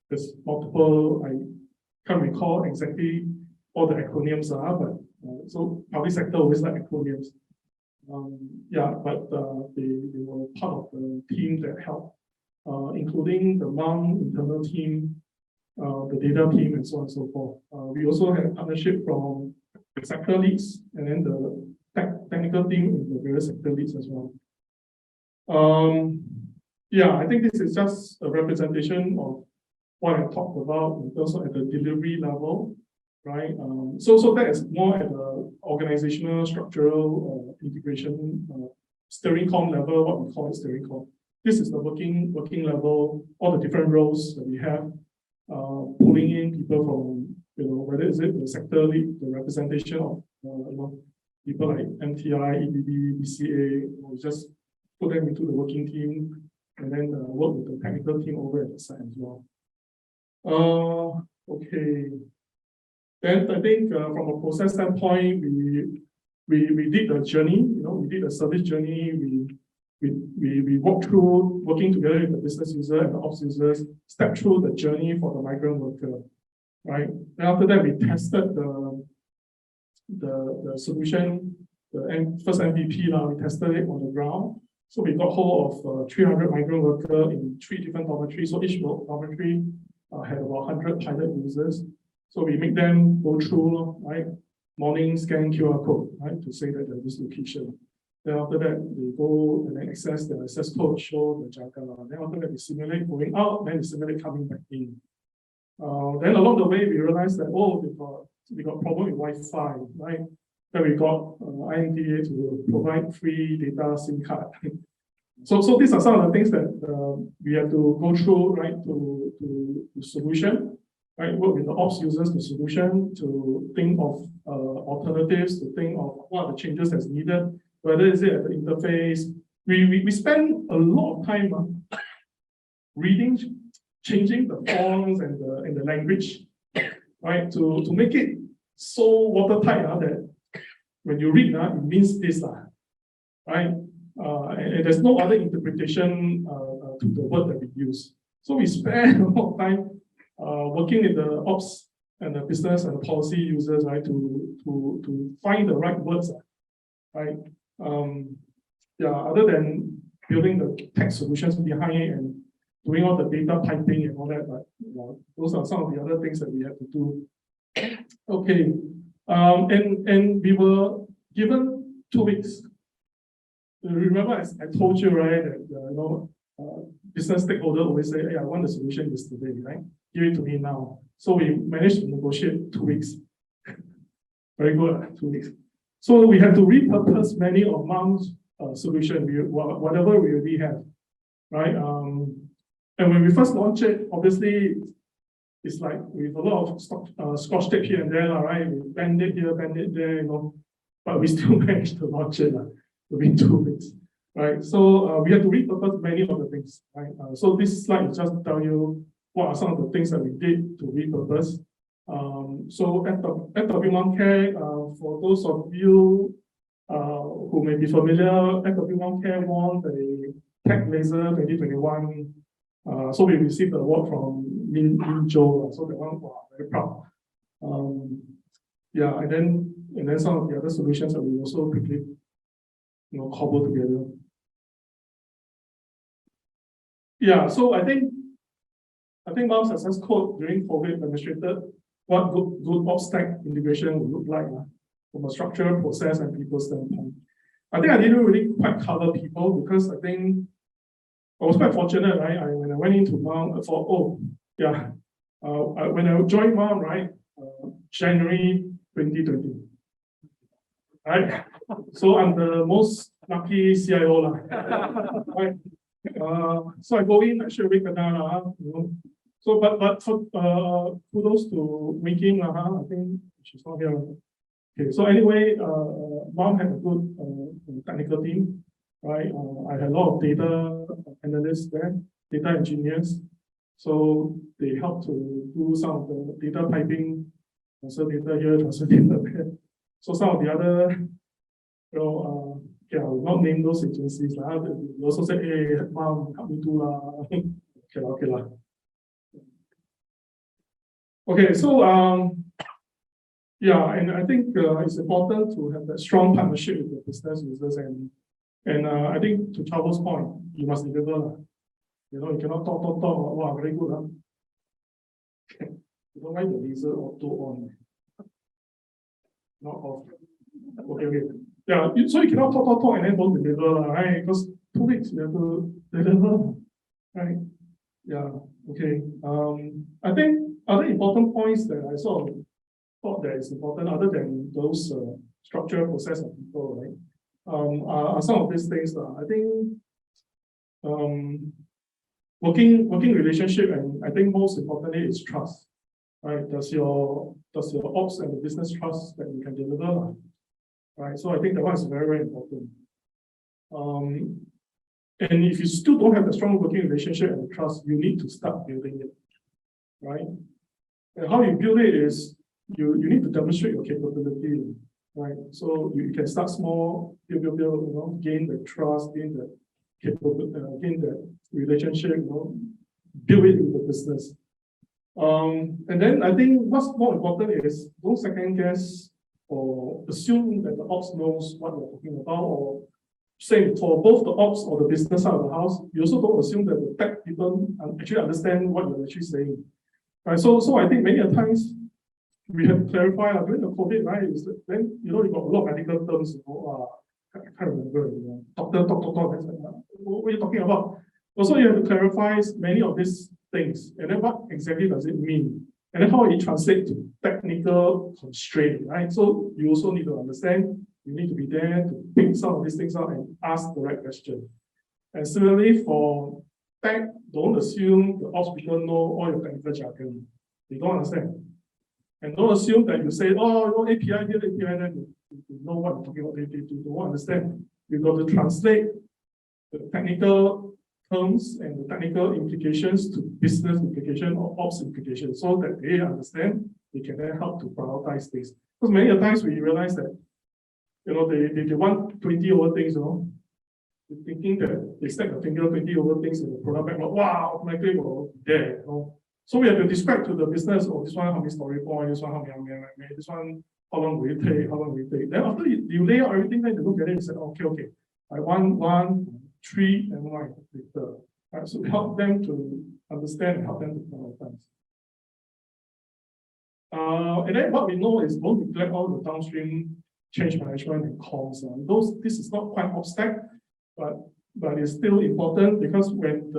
There's multiple, I can't recall exactly all the acronyms are, but so public sector always like acronyms. But they were part of the team that helped, including the MOM internal team, the data team, and so on and so forth. We also had partnership from the sector leads, and then the technical team in the various sector leads as well. I think this is just a representation of what I talked about in terms of at the delivery level, right? So that is more at the organizational, structural integration, steering column level, what we call it steering column. This is the working level, all the different roles that we have, pulling in people from, whether is it the sector lead, the representation of, people like MTI, EBB, BCA, just put them into the working team, and then work with the technical team over at the side as well. Okay. Then I think from a process standpoint, we did the journey, we did a service journey. We walked through working together with the business user and the ops users, step through the journey for the migrant worker, right? Then after that, we tested the solution, the first MVP. Now we tested it on the ground. So we got hold of 300 migrant workers in 3 different dormitories. So each dormitory had about 100 pilot users. So we make them go through, right? Morning scan QR code, right? To say that they're this location. Then after that, they go and then access the access code, show the Jaga. Then after that, we simulate going out, then we simulate coming back in. Then along the way, we realized that, we got problem with Wi-Fi, right? Then we got IMDA to provide free data SIM card. So these are some of the things that we have to go through, right, to solution, right? Work with the ops users to solution, to think of alternatives, to think of what are the changes that's needed, whether is it at the interface. We spend a lot of time reading, changing the fonts and the language, right, to make it so watertight that when you read, it means this, right? And there's no other interpretation to the word that we use. So we spend a lot of time working with the ops and the business and the policy users, right, to find the right words, right? Other than building the tech solutions behind it and doing all the data piping and all that, but those are some of the other things that we have to do. Okay, and we were given 2 weeks. Remember, I told you, right, that business stakeholder always say, hey, I want the solution yesterday, right? Give it to me now. So we managed to negotiate 2 weeks. Very good, 2 weeks. So we had to repurpose many of Mom's solution, whatever we already have, right? And when we first launched it, obviously, it's like with a lot of scotch tape here and there, right? We bend it here, bend it there, but we still managed to launch it within 2 weeks, right? So we had to repurpose many of the things, right? So this slide is just to tell you what are some of the things that we did to repurpose. So at FW1 Care, for those of you who may be familiar, FW1 Care won the Tech Laser 2021. So we received the award from Min Zhou, so that one, wow, very proud. And then some of the other solutions that we also quickly, cobble together. Yeah, so I think Mom's success code during COVID demonstrated what good ops tech integration would look like from a structure, process, and people standpoint. I think I didn't really quite cover people because I think I was quite fortunate, right? When I went into Mom, I thought, when I joined Mom, right, January 2020, right? So I'm the most lucky CIO, right? So I go in, I should make a So, but for kudos to Winking, I think she's not here. Okay, so anyway, Mom had a good technical team, right? I had a lot of data analysts there, data engineers. So they helped to do some of the data piping, transfer data here, transfer data there. So some of the other, I will not name those agencies. They also said, hey, Mom, help me do okay. Okay, so and I think it's important to have that strong partnership with the business users, and I think to Charles' point, you must deliver. You cannot talk. Wow, very good, huh? Okay. You don't like the laser auto on, not off. Okay. Yeah, so you cannot talk and then don't deliver, right? Because 2 weeks you have to deliver, right? Yeah. Okay. I think other important points that I sort of thought that is important, other than those structure, process, and people, right? Are some of these things. I think working relationship, and I think most importantly is trust. Right? Does your ops and the business trust that you can deliver? Right. So I think that one is very, very important. And if you still don't have a strong working relationship and trust, you need to start building it. Right? And how you build it is you need to demonstrate your capability. Right. So you can start small, build, gain the trust, gain the capability, gain the relationship, build it with the business. And then I think what's more important is don't second guess or assume that the ops knows what you're talking about, or same for both the ops or the business side of the house. You also don't assume that the tech people actually understand what you're actually saying. Right. So I think many times we have to clarify during the COVID, right? Then you got a lot of medical terms, I can't remember, doctor, what are you talking about? Also, you have to clarify many of these things, and then what exactly does it mean? And then how it translates to technical constraint, right? So you also need to understand, you need to be there to pick some of these things out and ask the right question. And similarly for tech, don't assume the ops people know all your technical jargon. They don't understand. And don't assume that you say, API here, API there, you know what you're talking about, they don't understand. You've got to translate the technical terms and the technical implications to business implication or ops implication so that they understand, they can then help to prioritize things. Because many times we realize that, they want 20 over things, they're thinking that they stack a finger 20 over things in the product backlog, wow, automatically will be there, So we have to describe to the business, oh, this one how many story point, this one how many, this one how long will it take, how long will it take. Then after you lay out everything, then you look at it and say, okay, I want 1, 3, and 1 later. Right, so help them to understand and help them to prioritize. And then what we know is don't neglect all the downstream change management and calls. This is not quite abstract, but it's still important because when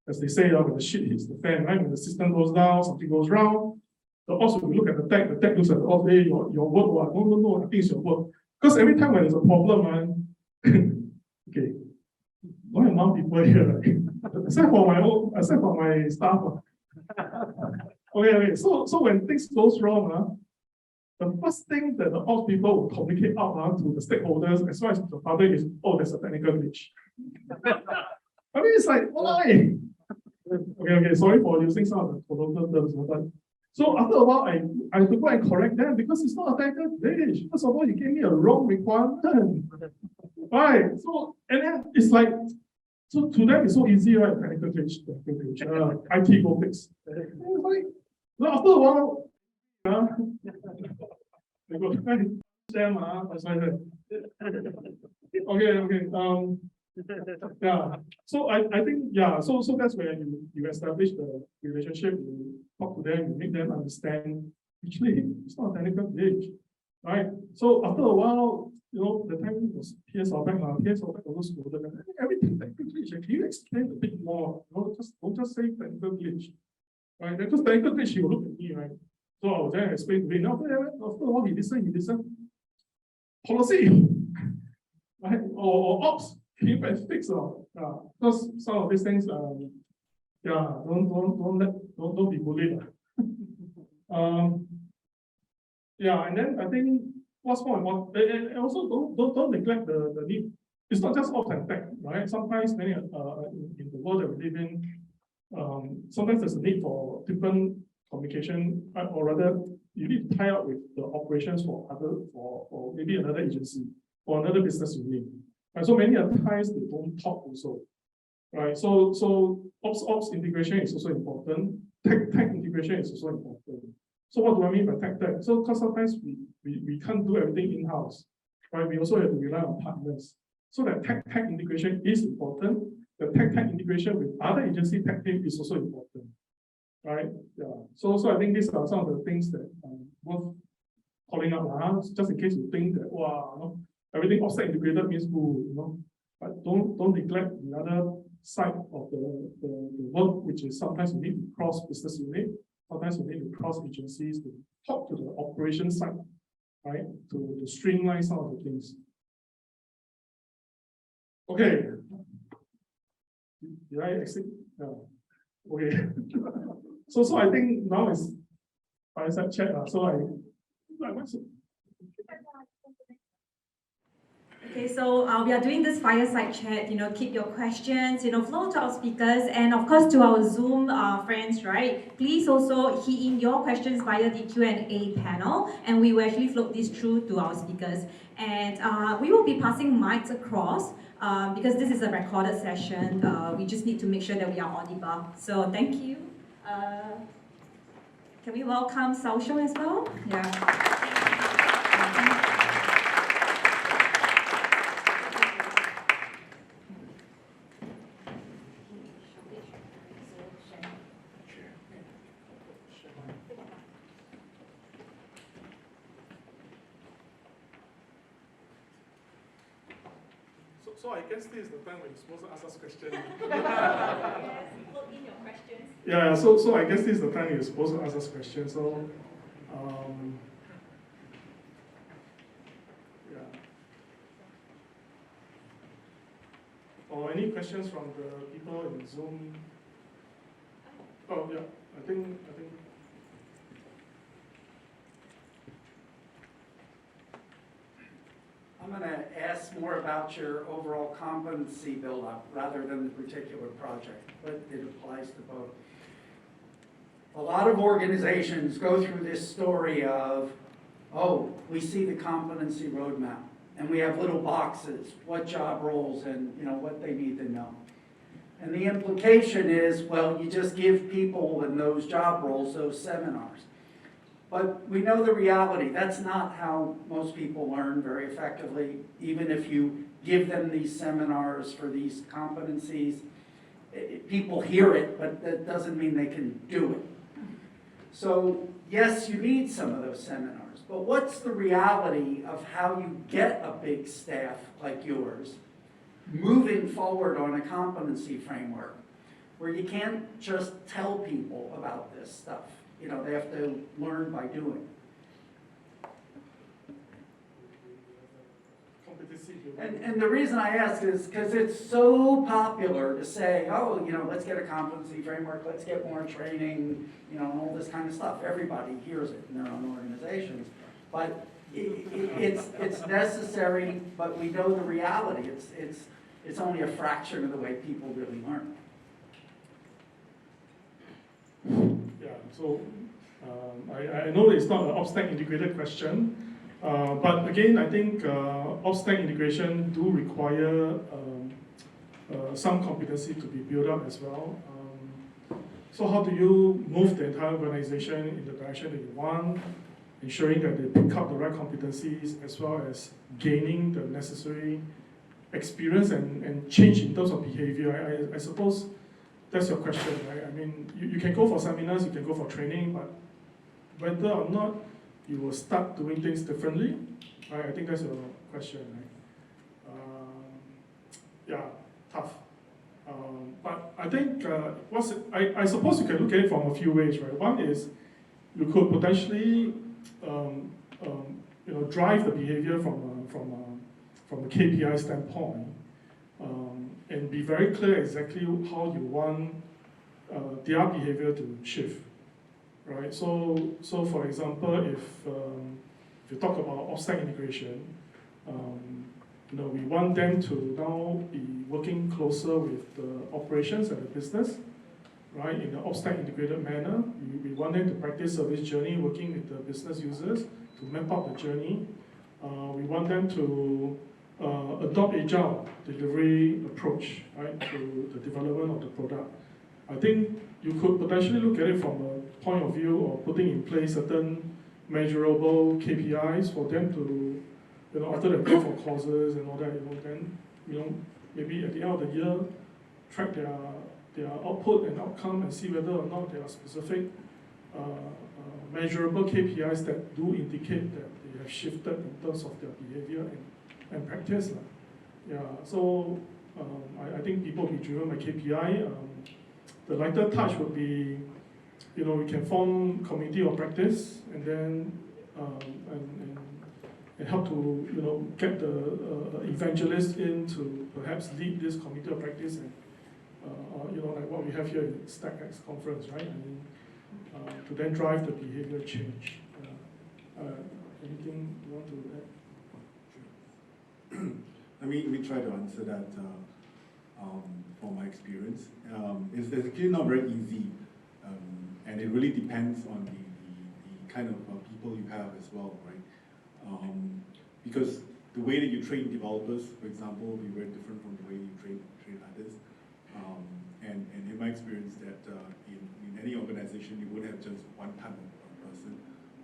as they say, when the shit hits the fan, right? When the system goes down, something goes wrong. So also we look at the tech looks at the hey, your work, no, I think it's your work. Because every time when there's a problem, man, okay, not enough people here, right? except for my staff. Okay. So when things goes wrong, the first thing that the ops people will communicate out to the stakeholders as well as to the public is, oh, there's a technical glitch. I mean, it's like, why? Okay, sorry for using some of the colloquial terms, but so after a while, I have to go and correct them because it's not a technical glitch. First of all, you gave me a wrong requirement. Right, so, and then it's like, so to them, it's so easy, right? Technical glitch, IT go fix. It's like, so after a while, they go, them, that's why okay, yeah. So I think, yeah, so that's where you establish the relationship, you talk to them, you make them understand, actually, it's not a technical glitch, right? So after a while, the time was PS or back, also scolded, everything technical glitch. Can you explain a bit more? Don't just say technical glitch, right? Because technical glitch, he will look at me, right? So I was there and explain to him. After a while, he listened. Policy, right? Or ops. Keep and fix because some of these things, don't be bullied. Yeah, and then I think what's more important, and also don't neglect the need. It's not just ops and tech, right? Sometimes many in the world that we live in, sometimes there's a need for different communication, or rather, you need to tie up with the operations for maybe another agency or another business unit. And so many times they don't talk also, right? So ops integration is also important. Tech integration is also important. So what do I mean by tech? So because sometimes we can't do everything in-house, right? We also have to rely on partners. So that tech integration is important. The tech integration with other agency tech team is also important, right? Yeah. So I think these are some of the things that worth calling out, just in case you think that wow, everything offsite integrated means cool, but don't neglect the other side of the work, which is sometimes you need to cross business unit, sometimes you need to cross agencies to talk to the operation side, right? To streamline some of the things. Okay. Did I exit? No. Okay. so I think now is Fireside Chat. So I want to. Okay, so we are doing this Fireside Chat, keep your questions, flow to our speakers, and of course to our Zoom friends, right? Please also key in your questions via the Q&A panel, and we will actually float this through to our speakers. And we will be passing mics across, because this is a recorded session. We just need to make sure that we are audible. So thank you. Can we welcome Sheong as well? Yeah. So I guess this is the time when you're supposed to ask us questions. Yes, put in your questions. Yeah, so I guess this is the time you're supposed to ask us questions. So, yeah. Or any questions from the people in Zoom? Oh yeah, I think. I'm going to ask more about your overall competency buildup rather than the particular project, but it applies to both. A lot of organizations go through this story of, oh, we see the competency roadmap, and we have little boxes, what job roles and what they need to know. And the implication is, well, you just give people in those job roles those seminars. But we know the reality. That's not how most people learn very effectively. Even if you give them these seminars for these competencies, people hear it, but that doesn't mean they can do it. So yes, you need some of those seminars, but what's the reality of how you get a big staff like yours moving forward on a competency framework where you can't just tell people about this stuff? You know, they have to learn by doing. And the reason I ask is because it's so popular to say, oh, you know, let's get a competency framework, let's get more training, you know, and all this kind of stuff. Everybody hears it in their own organizations. But it's necessary, but we know the reality. It's only a fraction of the way people really learn. Yeah, so I know it's not an ops-tech integrated question, but again, I think ops-tech integration do require some competency to be built up as well. So how do you move the entire organization in the direction that you want, ensuring that they pick up the right competencies as well as gaining the necessary experience and change in terms of behavior? I suppose that's your question, right? I mean, you can go for seminars, you can go for training, but whether or not you will start doing things differently, right? I think that's your question, right? Yeah, tough. But I think I suppose you can look at it from a few ways, right? One is you could potentially drive the behavior from a KPI standpoint, and be very clear exactly how you want their behavior to shift, right? So for example, if you talk about ops-tech integration, we want them to now be working closer with the operations and the business, right? In an ops-tech integrated manner, we want them to practice service journey, working with the business users to map out the journey. We want them to adopt agile delivery approach, right, to the development of the product. I think you could potentially look at it from a point of view of putting in place certain measurable KPIs for them to, after they go for courses and all that, then, maybe at the end of the year, track their output and outcome and see whether or not there are specific measurable KPIs that do indicate that they have shifted in terms of their behavior and practice. Yeah, so I think people will be driven by KPI. The lighter touch would be, we can form community of practice and then and help to get the evangelists in to perhaps lead this community of practice and like what we have here in StackX conference, right? I mean, to then drive the behavior change. Anything you want to add? Let me try to answer that from my experience. It's actually not very easy, and it really depends on the kind of people you have as well, right? Because the way that you train developers, for example, will be very different from the way you train others. And in my experience, that in any organization, you wouldn't have just one type of person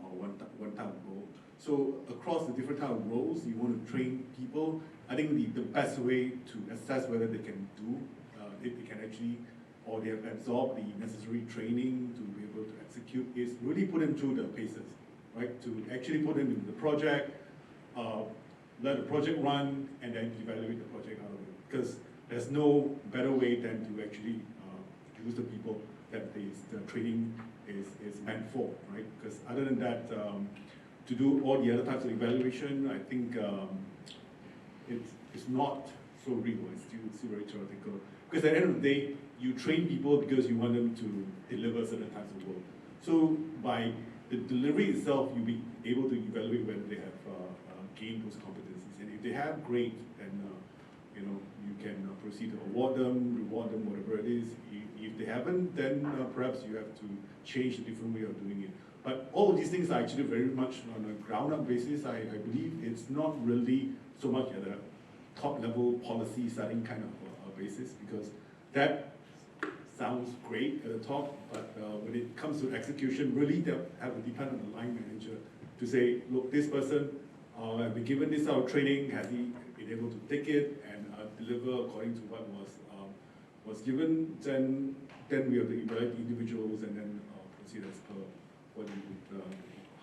or one type of role. So across the different type of roles, you want to train people. I think the best way to assess whether they can do, if they can actually, or they have absorbed the necessary training to be able to execute, is really put them through the paces, right? To actually put them into the project, let the project run, and then evaluate the project out of it. Because there's no better way than to actually use the people that the training is meant for, right? Because other than that, to do all the other types of evaluation, I think it's not so real. It's still very theoretical. Because at the end of the day, you train people because you want them to deliver certain types of work. So by the delivery itself, you'll be able to evaluate whether they have gained those competencies. And if they have, great, then you can proceed to award them, reward them, whatever it is. If they haven't, then perhaps you have to change a different way of doing it. But all of these things are actually very much on a ground-up basis. I believe it's not really so much at a top-level policy setting kind of basis, because that sounds great at the top, but when it comes to execution, really they have to depend on the line manager to say, look, this person has been given this sort of training, has he been able to take it and deliver according to what was given, then we have to evaluate individuals and then proceed as per what you would,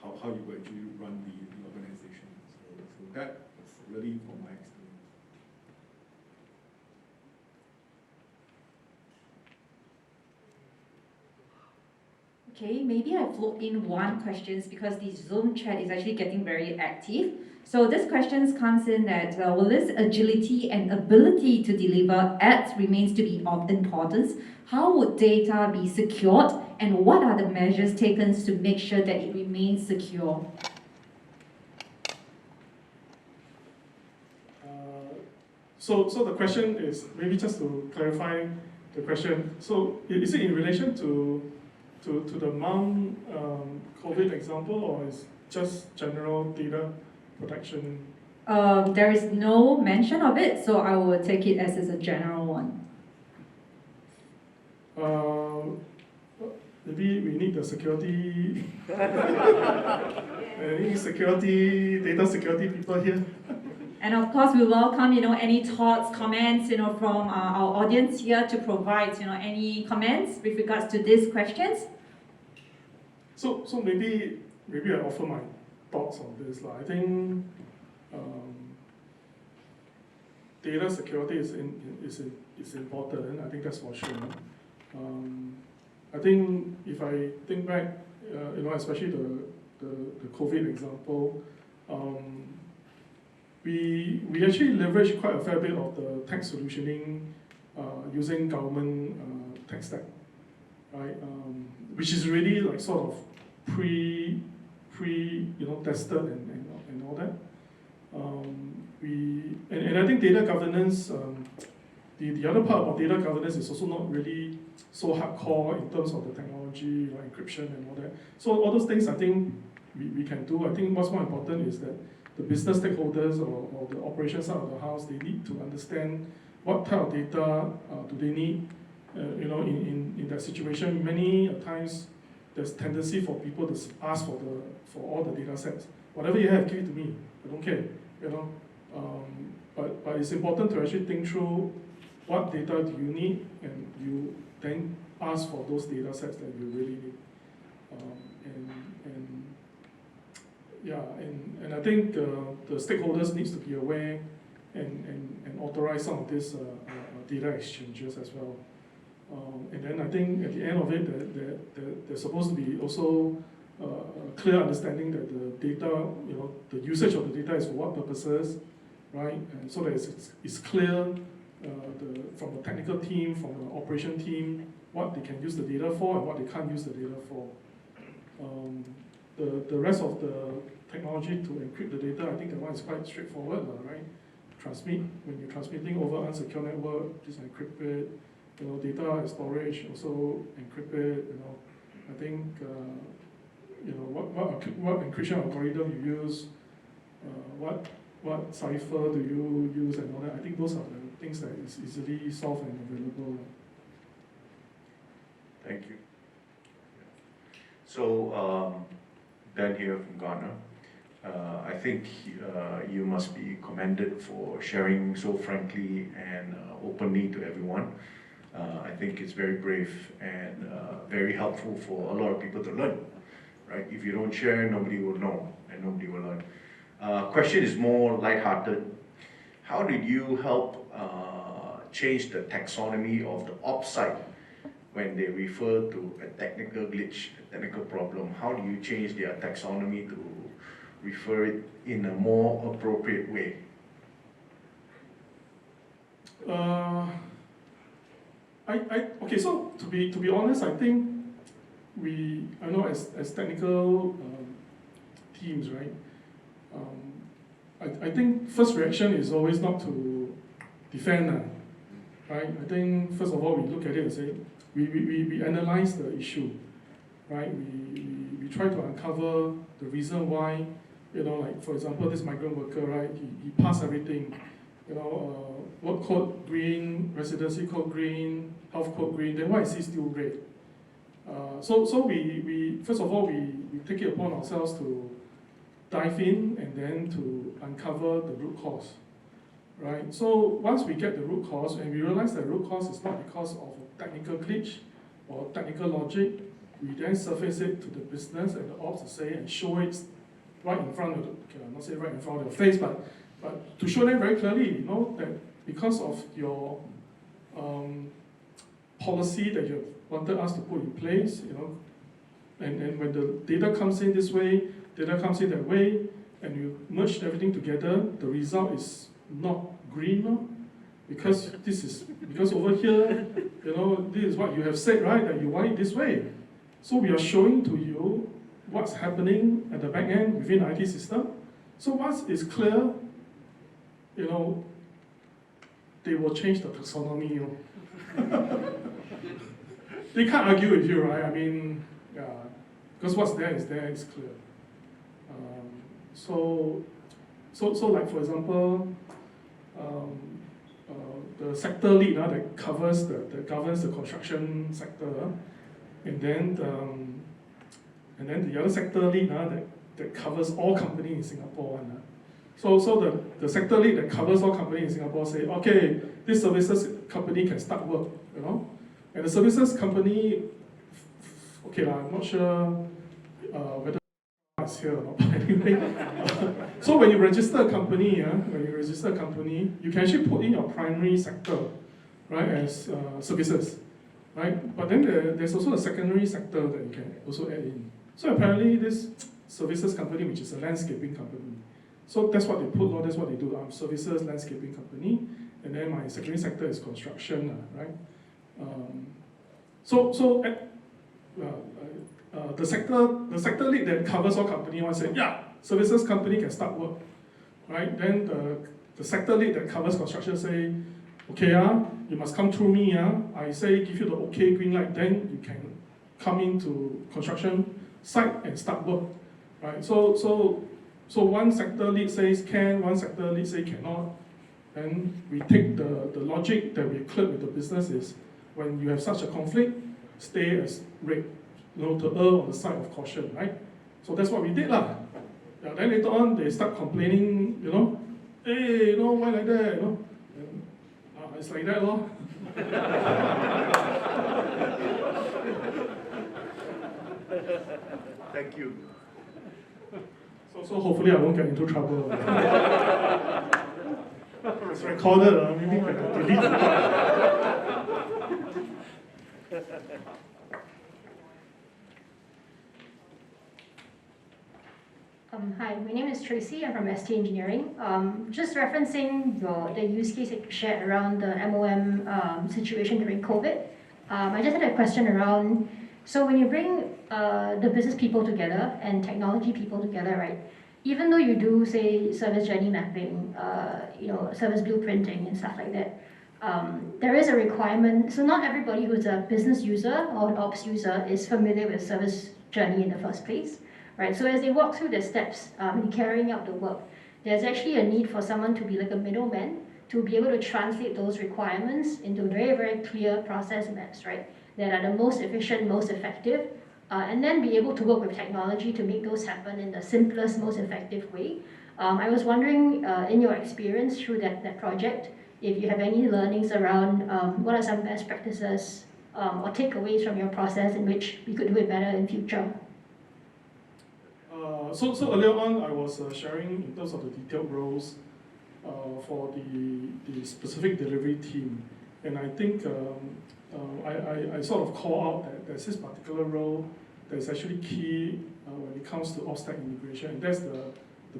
how you would actually run the organization. So that was really from my experience. Okay, maybe I float in one question because the Zoom chat is actually getting very active. So this question comes in that will this agility and ability to deliver ads remains to be of importance? How would data be secured and what are the measures taken to make sure that it remains secure? So the question is, maybe just to clarify the question, so is it in relation to the Mount COVID example, or is just general data protection? There is no mention of it, so I will take it as a general one. Maybe we need the security, data security people here. And of course, we welcome, any thoughts, comments, from our audience here to provide, any comments with regards to these questions. So maybe I offer my thoughts on this. I think data security is important. I think that's for sure. I think if I think back, especially the COVID example, we actually leverage quite a fair bit of the tax solutioning using government tech stack, right? Which is really like sort of pre tested and all that. And I think data governance, the other part of data governance is also not really so hardcore in terms of the technology, encryption and all that. So all those things I think we can do. I think what's more important is that the business stakeholders or the operations side of the house, they need to understand what type of data do they need. In that situation, many times there's tendency for people to ask for all the data sets. Whatever you have, give it to me. I don't care. But it's important to actually think through what data do you need, and you then ask for those data sets that you really need. And I think the stakeholders needs to be aware and authorize some of these data exchanges as well. And then I think at the end of it, there's supposed to be also a clear understanding that the data, the usage of the data is for what purposes, right? And so that it's clear from the technical team, from the operation team, what they can use the data for and what they can't use the data for. The rest of the technology to encrypt the data, I think that one is quite straightforward, right? When you're transmitting over unsecure network, just encrypt it. Data storage also encrypt it. I think what encryption algorithm you use, what cipher do you use and all that. I think those are the things that is easily solved and available. Thank you. So Dan here from Ghana. I think you must be commended for sharing so frankly and openly to everyone. I think it's very brave and very helpful for a lot of people to learn, right? If you don't share, nobody will know and nobody will learn. Question is more lighthearted. How did you help change the taxonomy of the ops side when they refer to a technical glitch, a technical problem? How do you change their taxonomy to refer it in a more appropriate way? Okay, so to be honest, I think I know as technical teams, right? I think first reaction is always not to defend, right? I think first of all we look at it and say we analyze the issue, right? We try to uncover the reason why, like for example this migrant worker, right? He passed everything, work code green, residency code green, health code green, then why is it still red? So we first of all, we take it upon ourselves to dive in and then to uncover the root cause, right? So once we get the root cause and we realize that the root cause is not because of a technical glitch or technical logic, we then surface it to the business and the ops to say and show it right in front of the, okay, not say right in front of your face, but to show them very clearly, that because of your policy that you wanted us to put in place, and when the data comes in this way, data comes in that way, and you merge everything together, the result is not green, because because over here, this is what you have said, right, that you want it this way. So we are showing to you what's happening at the back end within the IT system. So once it's clear, they will change the taxonomy. They can't argue with you, right? I mean, yeah, because what's there is there, it's clear. So like for example, the sector lead that covers that governs the construction sector, and then the other sector lead that covers all companies in Singapore. So the sector lead that covers all companies in Singapore say, okay, this services company can start work, and the services company, okay, I'm not sure whether it's here or not, but anyway. So when you register a company, you can actually put in your primary sector, right, as services, right? But then there's also a secondary sector that you can also add in. So apparently this services company, which is a landscaping company, so that's what they put, that's what they do. I'm services landscaping company, and then my secondary sector is construction, right? The sector lead that covers all company wants to say, yeah, services company can start work, right? Then the sector lead that covers construction say, okay, you must come through me, I say give you the okay green light, then you can come into construction site and start work, right? So one sector lead says can, one sector lead says cannot, and we take the logic that we cleared with the business is when you have such a conflict, stay as red, to err on the side of caution, right? So that's what we did lah. Yeah, then later on they start complaining, hey, why like that, and, it's like that, lor. Thank you. So hopefully I won't get into trouble. It's recorded, maybe I can delete it. Hi, my name is Tracy. I'm from ST Engineering. Just referencing the use case that you shared around the MOM situation during COVID, I just had a question around, so when you bring the business people together and technology people together, right? Even though you do, say, service journey mapping, service blueprinting and stuff like that, there is a requirement. So not everybody who's a business user or an ops user is familiar with service journey in the first place, right? So as they walk through the steps in carrying out the work, there's actually a need for someone to be like a middleman to be able to translate those requirements into very, very clear process maps, right? That are the most efficient, most effective, and then be able to work with technology to make those happen in the simplest, most effective way. I was wondering, in your experience through that project, if you have any learnings around what are some best practices or takeaways from your process in which we could do it better in future. So earlier on, I was sharing in terms of the detailed roles for the specific delivery team, and I think I sort of call out that there's this particular role that is actually key when it comes to off-stack integration, and that's the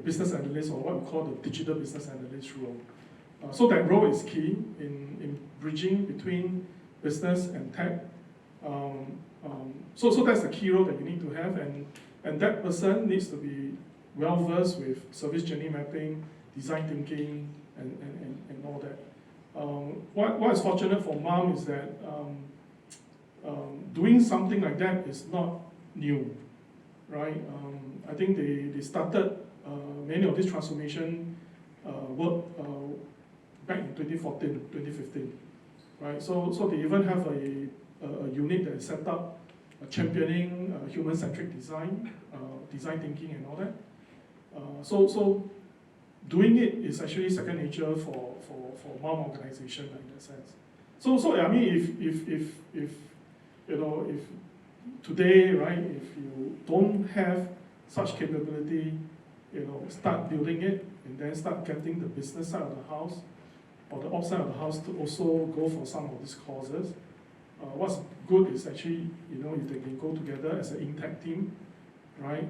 business analyst, or what we call the digital business analyst role. So that role is key in bridging between business and tech. So that's the key role that you need to have, and that person needs to be well versed with service journey mapping, design thinking, and all that. What is fortunate for MUM is that doing something like that is not new, right? I think they started many of this transformation work back in 2014, 2015, right? So they even have a unit that is set up championing human-centric design, design thinking and all that. So doing it is actually second nature for one organization in that sense. So I mean, if you know, if today, right, if you don't have such capability, you know, start building it and then start getting the business side of the house or the ops side of the house to also go for some of these causes. What's good is actually, you know, if they can go together as an in-tech team, right?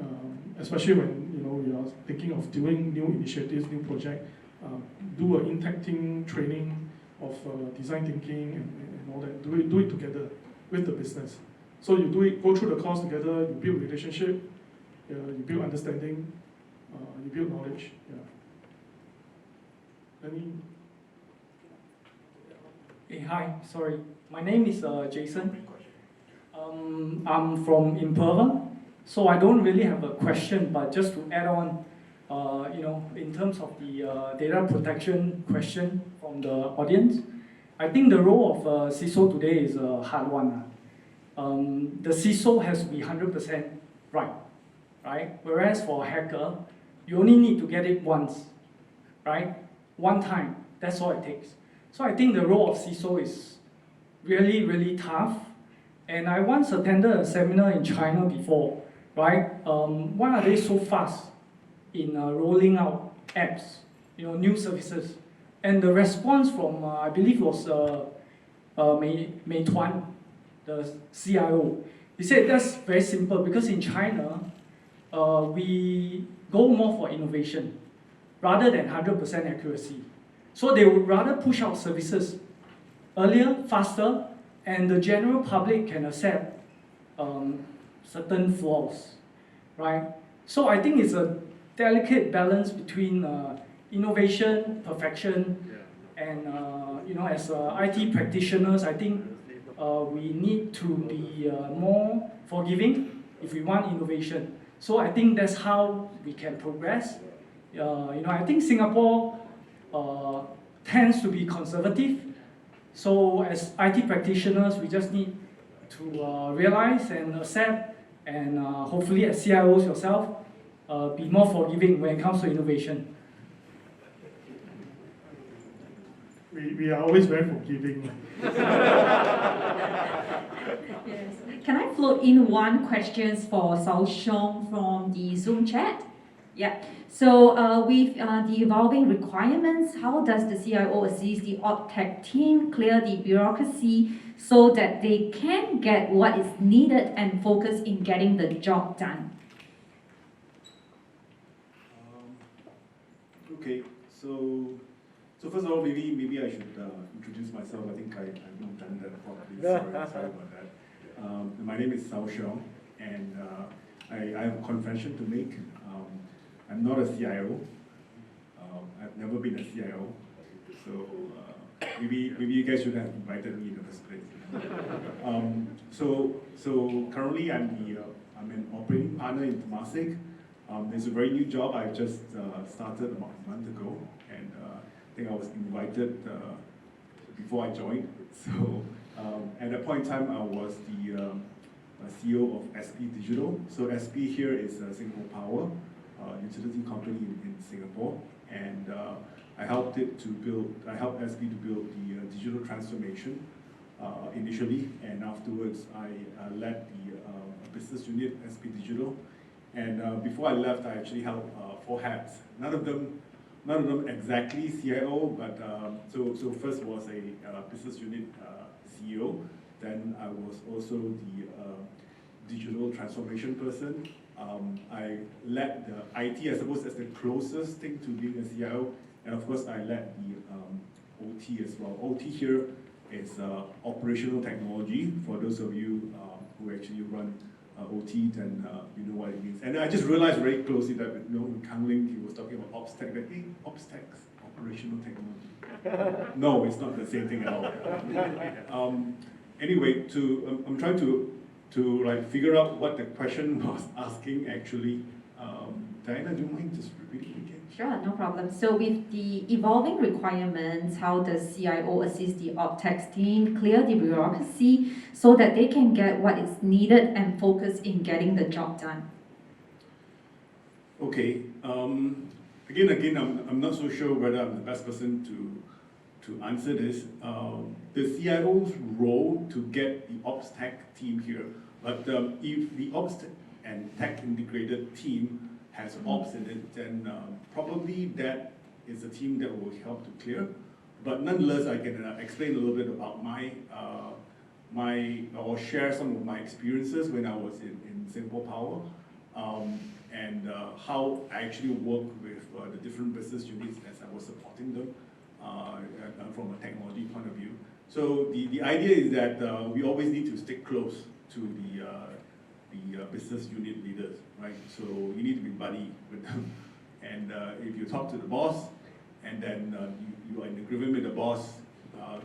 Especially when, you know, you are thinking of doing new initiatives, new project, do an in-tech team training of design thinking and all that. Do it together with the business. So you do it, go through the course together, you build relationship, you build understanding, you build knowledge. Yeah. Any? Hey, hi, sorry. My name is Jason. I'm from Imperva, so I don't really have a question, but just to add on, you know, in terms of the data protection question from the audience, I think the role of CISO today is a hard one. The CISO has to be 100% right? Whereas for a hacker, you only need to get it once, right? One time, that's all it takes. So I think the role of CISO is really, really tough. And I once attended a seminar in China before, right? Why are they so fast in rolling out apps, you know, new services? And the response from, I believe it was Meituan, the CIO. He said that's very simple because in China, we go more for innovation rather than 100% accuracy. So they would rather push out services earlier, faster, and the general public can accept certain flaws, right? So I think it's a delicate balance between innovation, perfection, and you know, as IT practitioners, I think we need to be more forgiving if we want innovation. So I think that's how we can progress. You know, I think Singapore tends to be conservative. So as IT practitioners, we just need to realize and accept, and hopefully as CIOs yourself, be more forgiving when it comes to innovation. We are always very forgiving. Yes. Can I float in one question for Sheong from the Zoom chat? Yeah. So with the evolving requirements, how does the CIO assist the op tech team clear the bureaucracy so that they can get what is needed and focus in getting the job done? Okay, so first of all, maybe I should introduce myself. I think I haven't done that properly. Sorry about that. My name is Sheong, and I have a confession to make. I'm not a CIO. I've never been a CIO, so maybe you guys should have invited me in the first place. So currently I'm an operating partner in Temasek. It's a very new job. I just started about a month ago, and I think I was invited before I joined. So at that point in time, I was the CEO of SP Digital. So SP here is Singapore Power, utility company in Singapore, and I helped SP to build the digital transformation initially, and afterwards I led the business unit SP Digital. And before I left, I actually held 4 hats. None of them exactly CIO, but so first was a business unit CEO. Then I was also the digital transformation person. I led the IT, I suppose, as the closest thing to being a CIO, and of course I led the OT as well. OT here is operational technology. For those of you who actually run OT, then you know what it means. And I just realized very closely that with Khang Leng, he was talking about ops tech, like, hey, ops tech, operational technology. No, it's not the same thing at all. Anyway, I'm trying to like figure out what the question was asking actually. Diana, do you mind just repeating again? Sure, no problem. So with the evolving requirements, how does CIO assist the OpTech team clear the bureaucracy so that they can get what is needed and focus in getting the job done? Okay. Again, I'm not so sure whether I'm the best person to answer this. The CIO's role to get the Ops Tech team here, but if the Ops and Tech integrated team has Ops in it, then probably that is a team that will help to clear. But nonetheless, I can explain a little bit about or share some of my experiences when I was in Singapore Power. And how I actually work with the different business units as I was supporting them from a technology point of view. So the idea is that we always need to stick close to the business unit leaders, right? So you need to be buddy with them. And if you talk to the boss, and then you are in agreement with the boss,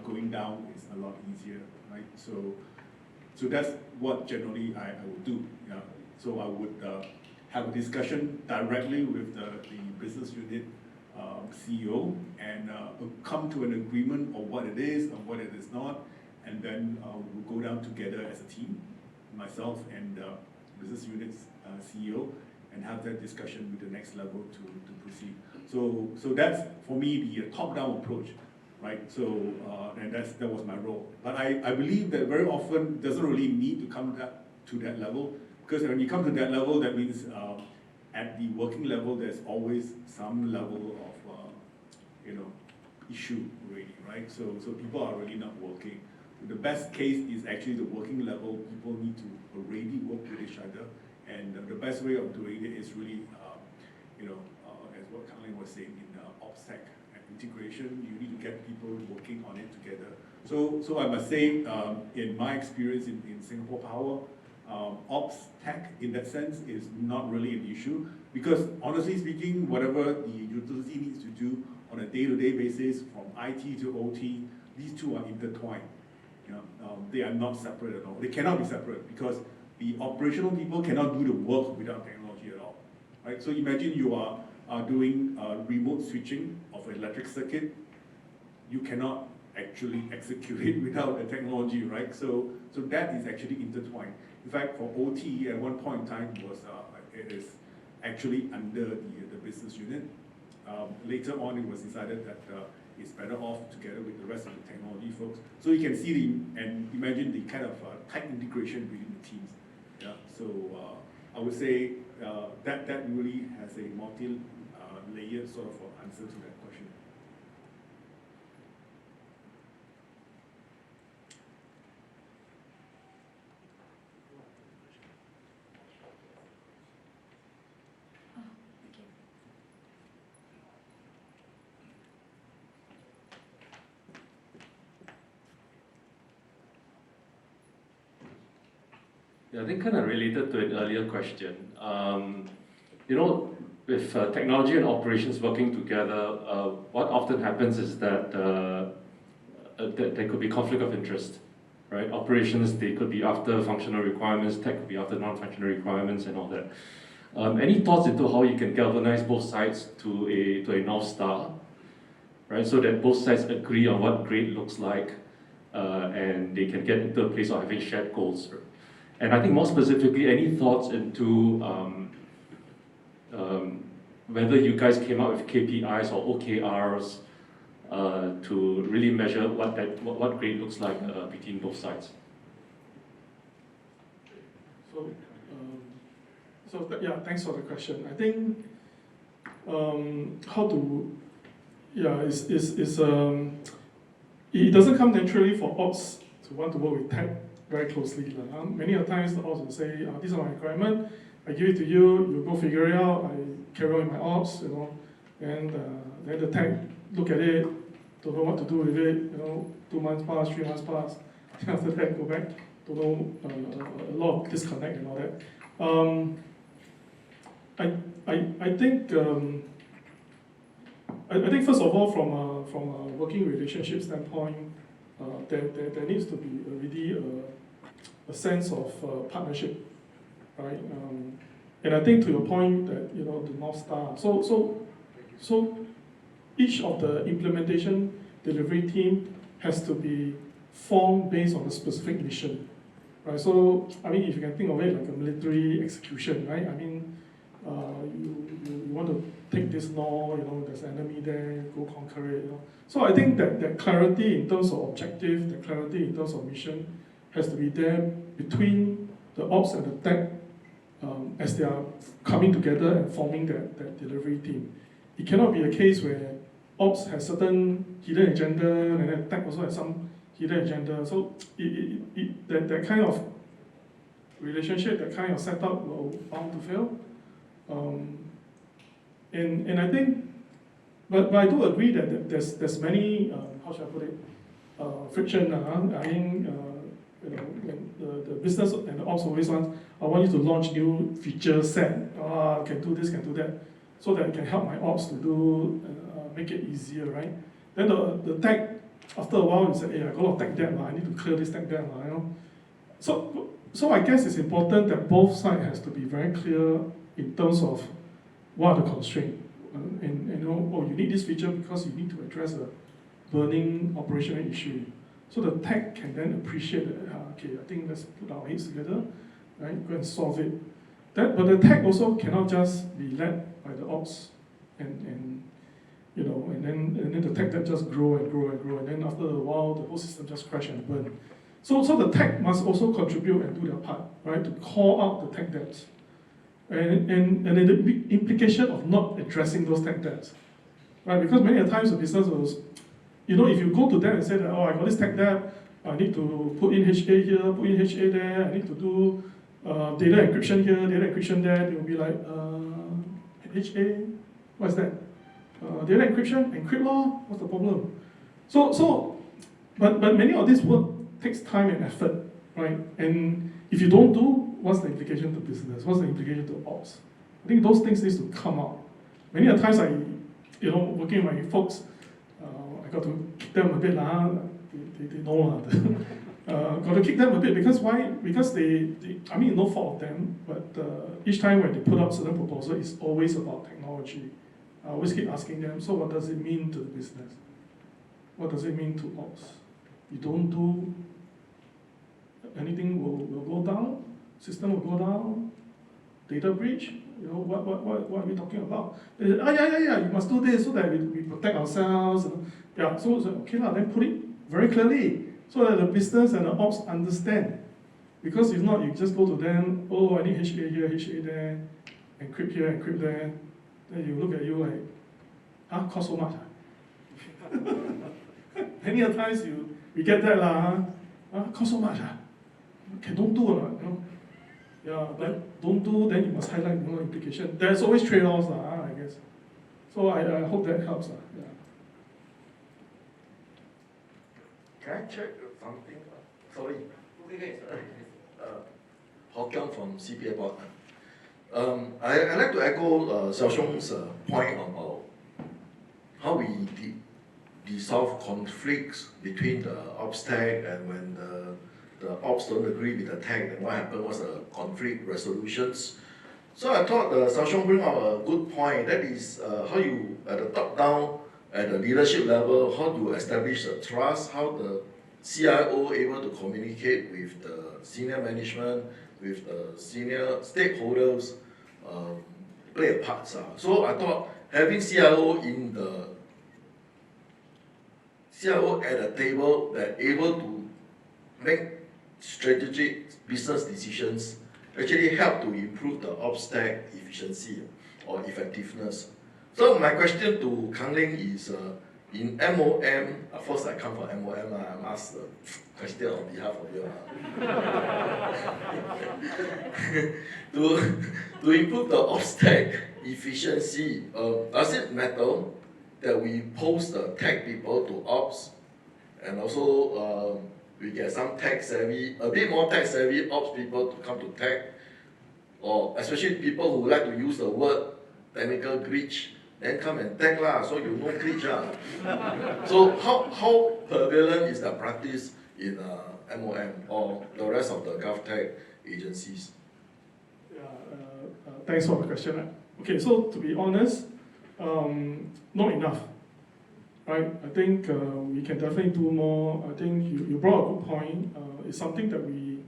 going down is a lot easier, right? So that's what generally I would do. Yeah. So I would have a discussion directly with the business unit CEO and come to an agreement of what it is and what it is not, and then we'll go down together as a team, myself and business unit's CEO, and have that discussion with the next level to proceed. So that's for me the top-down approach, right? So and that was my role. But I believe that very often it doesn't really need to come to that level. Because when you come to that level, that means at the working level, there's always some level of issue already, right? So people are really not working. The best case is actually the working level. People need to already work with each other, and the best way of doing it is really, as what Khang Leng was saying in OpSec integration, you need to get people working on it together. So I must say, in my experience in Singapore Power, Ops Tech in that sense is not really an issue, because honestly speaking, whatever the utility needs to do on a day-to-day basis, from IT to OT, these two are intertwined. They are not separate at all. They cannot be separate because the operational people cannot do the work without technology at all, right? So imagine you are doing remote switching of an electric circuit. You cannot actually execute it without the technology, right? So that is actually intertwined. In fact, for OT, at one point in time, it is actually under the business unit. Later on, it was decided that it's better off together with the rest of the technology folks. So you can see and imagine the kind of tight integration between the teams. Yeah. So I would say that really has a multi-layered sort of answer to that question. Yeah, I think kind of related to an earlier question. With technology and operations working together, what often happens is that there could be conflict of interest, right? Operations, they could be after functional requirements, tech could be after non-functional requirements and all that. Any thoughts into how you can galvanize both sides to a North Star, right? So that both sides agree on what great looks like, and they can get into a place of having shared goals. And I think more specifically, any thoughts into whether you guys came up with KPIs or OKRs to really measure what great looks like between both sides? Yeah, thanks for the question. I think it doesn't come naturally for ops to want to work with tech very closely. Many of times the ops will say, these are my requirements, I give it to you, you go figure it out, I carry on with my ops, and then the tech look at it, don't know what to do with it, 2 months pass, 3 months pass, after that go back, don't know, a lot of disconnect and all that. I think first of all, from a working relationship standpoint, there needs to be really a sense of partnership, right? And I think to your point that the North Star. So So each of the implementation delivery team has to be formed based on a specific mission, right? So, I mean, if you can think of it like a military execution, right? I mean, you want to take this law, there's an enemy there, go conquer it, So I think that clarity in terms of objective, the clarity in terms of mission has to be there between the ops and the tech as they are coming together and forming that delivery team. It cannot be a case where ops has certain hidden agenda and then tech also has some hidden agenda. So that kind of relationship, that kind of setup will bound to fail. And I think, but I do agree that there's many, how should I put it, friction. I mean, when the business and the ops always want you to launch new feature set, can do this, can do that, so that it can help my ops to do, make it easier, right? Then the tech, after a while, you say, hey, I got a lot of tech debt, I need to clear this tech debt, So I guess it's important that both sides has to be very clear in terms of what are the constraints. And you need this feature because you need to address a burning operational issue. So the tech can then appreciate that, okay, I think let's put our heads together, right? Go and solve it. But the tech also cannot just be led by the ops and then the tech that just grow and grow and grow, and then after a while the whole system just crash and burn. So the tech must also contribute and do their part, right? To call out the tech debts. And then the implication of not addressing those tech debts, right? Because many times the business was, if you go to them and say that, I got this tech debt, I need to put in HA here, put in HA there, I need to do data encryption here, data encryption there, they will be like, HA, what's that? Data encryption, encrypt law, what's the problem? But many of this work takes time and effort, right? And if you don't do, what's the implication to business? What's the implication to ops? I think those things need to come out. Many a times working with my folks, I got to kick them a bit, they know, got to kick them a bit because why? Because no fault of them, but each time when they put up certain proposal, it's always about technology. I always keep asking them, so what does it mean to the business? What does it mean to ops? You don't do, anything will go down, system will go down, data breach, what are we talking about? Yeah, you must do this so that we protect ourselves. Yeah, so okay, then put it very clearly so that the business and the ops understand. Because if not, you just go to them, I need HA here, HA there, encrypt here, encrypt there. Then you look at you like, cost so much. Many a times we get that, cost so much. Okay, don't do it, Yeah, but don't do, then you must highlight implication. There's always trade-offs, I guess. So I hope that helps. Yeah. Can I check something? Sorry. Hao Kiang from CPA Board. I'd like to echo Sheong's point about how we dissolve conflicts between the ops tech, and when the ops don't agree with the tech, then what happened was conflict resolutions. So I thought Sheong bring up a good point. That is how you, at the top down, at the leadership level, how to establish the trust, how the CIO able to communicate with the senior management, with the senior stakeholders, play a part. So I thought having CIO at the table that able to make strategic business decisions actually help to improve the ops tech efficiency or effectiveness. So my question to Khang Leng is, in MOM, of course I come from MOM, I'm asked the question on behalf of you. To improve the ops tech efficiency, does it matter that we post the tech people to ops, and also we get some tech savvy, a bit more tech savvy ops people to come to tech, or especially people who like to use the word technical glitch, then come and tech so you know glitch So how prevalent is the practice in MOM or the rest of the GovTech agencies? Yeah, thanks for the question. Okay, so to be honest, not enough. Right? I think we can definitely do more. I think you brought a good point. It's something that we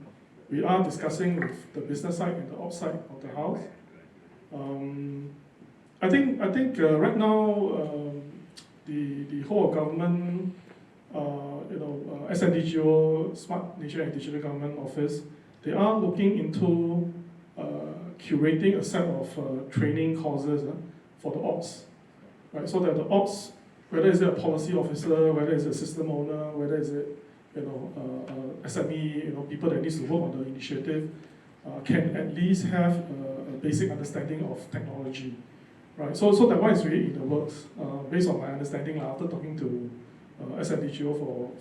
are discussing with the business side and the ops side of the house. I think right now the whole of government, SNDGO, Smart Nation and Digital Government Office, they are looking into curating a set of training courses for the ops, right? So that the ops, whether it's a policy officer, whether it's a system owner, whether it's a SME, people that needs to work on the initiative, can at least have a basic understanding of technology, right? So that one is really in the works, based on my understanding after talking to SNDGO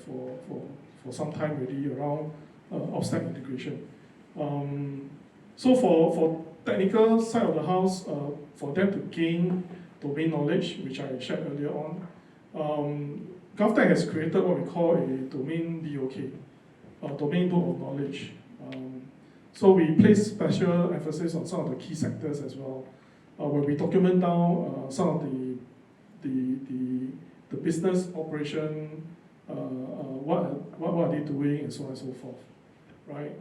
for some time already around ops-tech integration. So for technical side of the house, for them to gain domain knowledge, which I shared earlier on, GovTech has created what we call a domain DOK, domain book of knowledge. So we place special emphasis on some of the key sectors as well, where we document down some of the business operation, what are they doing, and so on and so forth, right?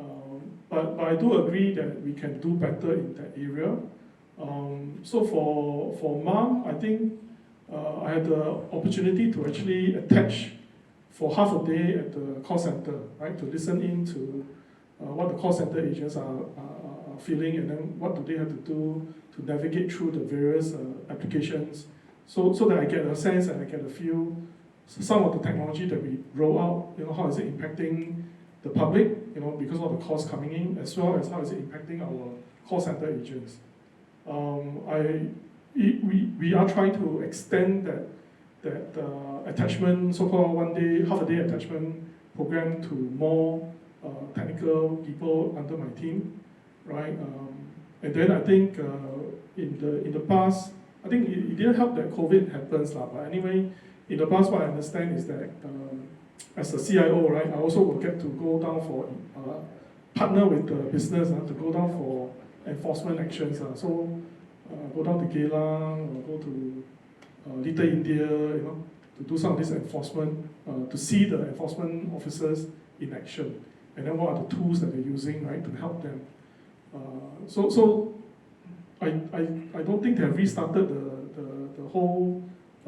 But I do agree that we can do better in that area. So for MAM, I think I had the opportunity to actually attach for half a day at the call center, right, to listen in to what the call center agents are feeling, and then what do they have to do to navigate through the various applications, so that I get a sense and I get a feel, some of the technology that we roll out, how is it impacting the public, because of the calls coming in, as well as how is it impacting our call center agents. We are trying to extend that attachment, so-called half a day attachment program to more technical people under my team, right? And then I think in the past, I think it didn't help that COVID happens, but anyway, in the past what I understand is that as a CIO, right, I also will get to go down for partner with the business to go down for enforcement actions. So go down to Geylang or go to Little India, to do some of this enforcement, to see the enforcement officers in action, and then what are the tools that they're using, right, to help them. So I don't think they have restarted the whole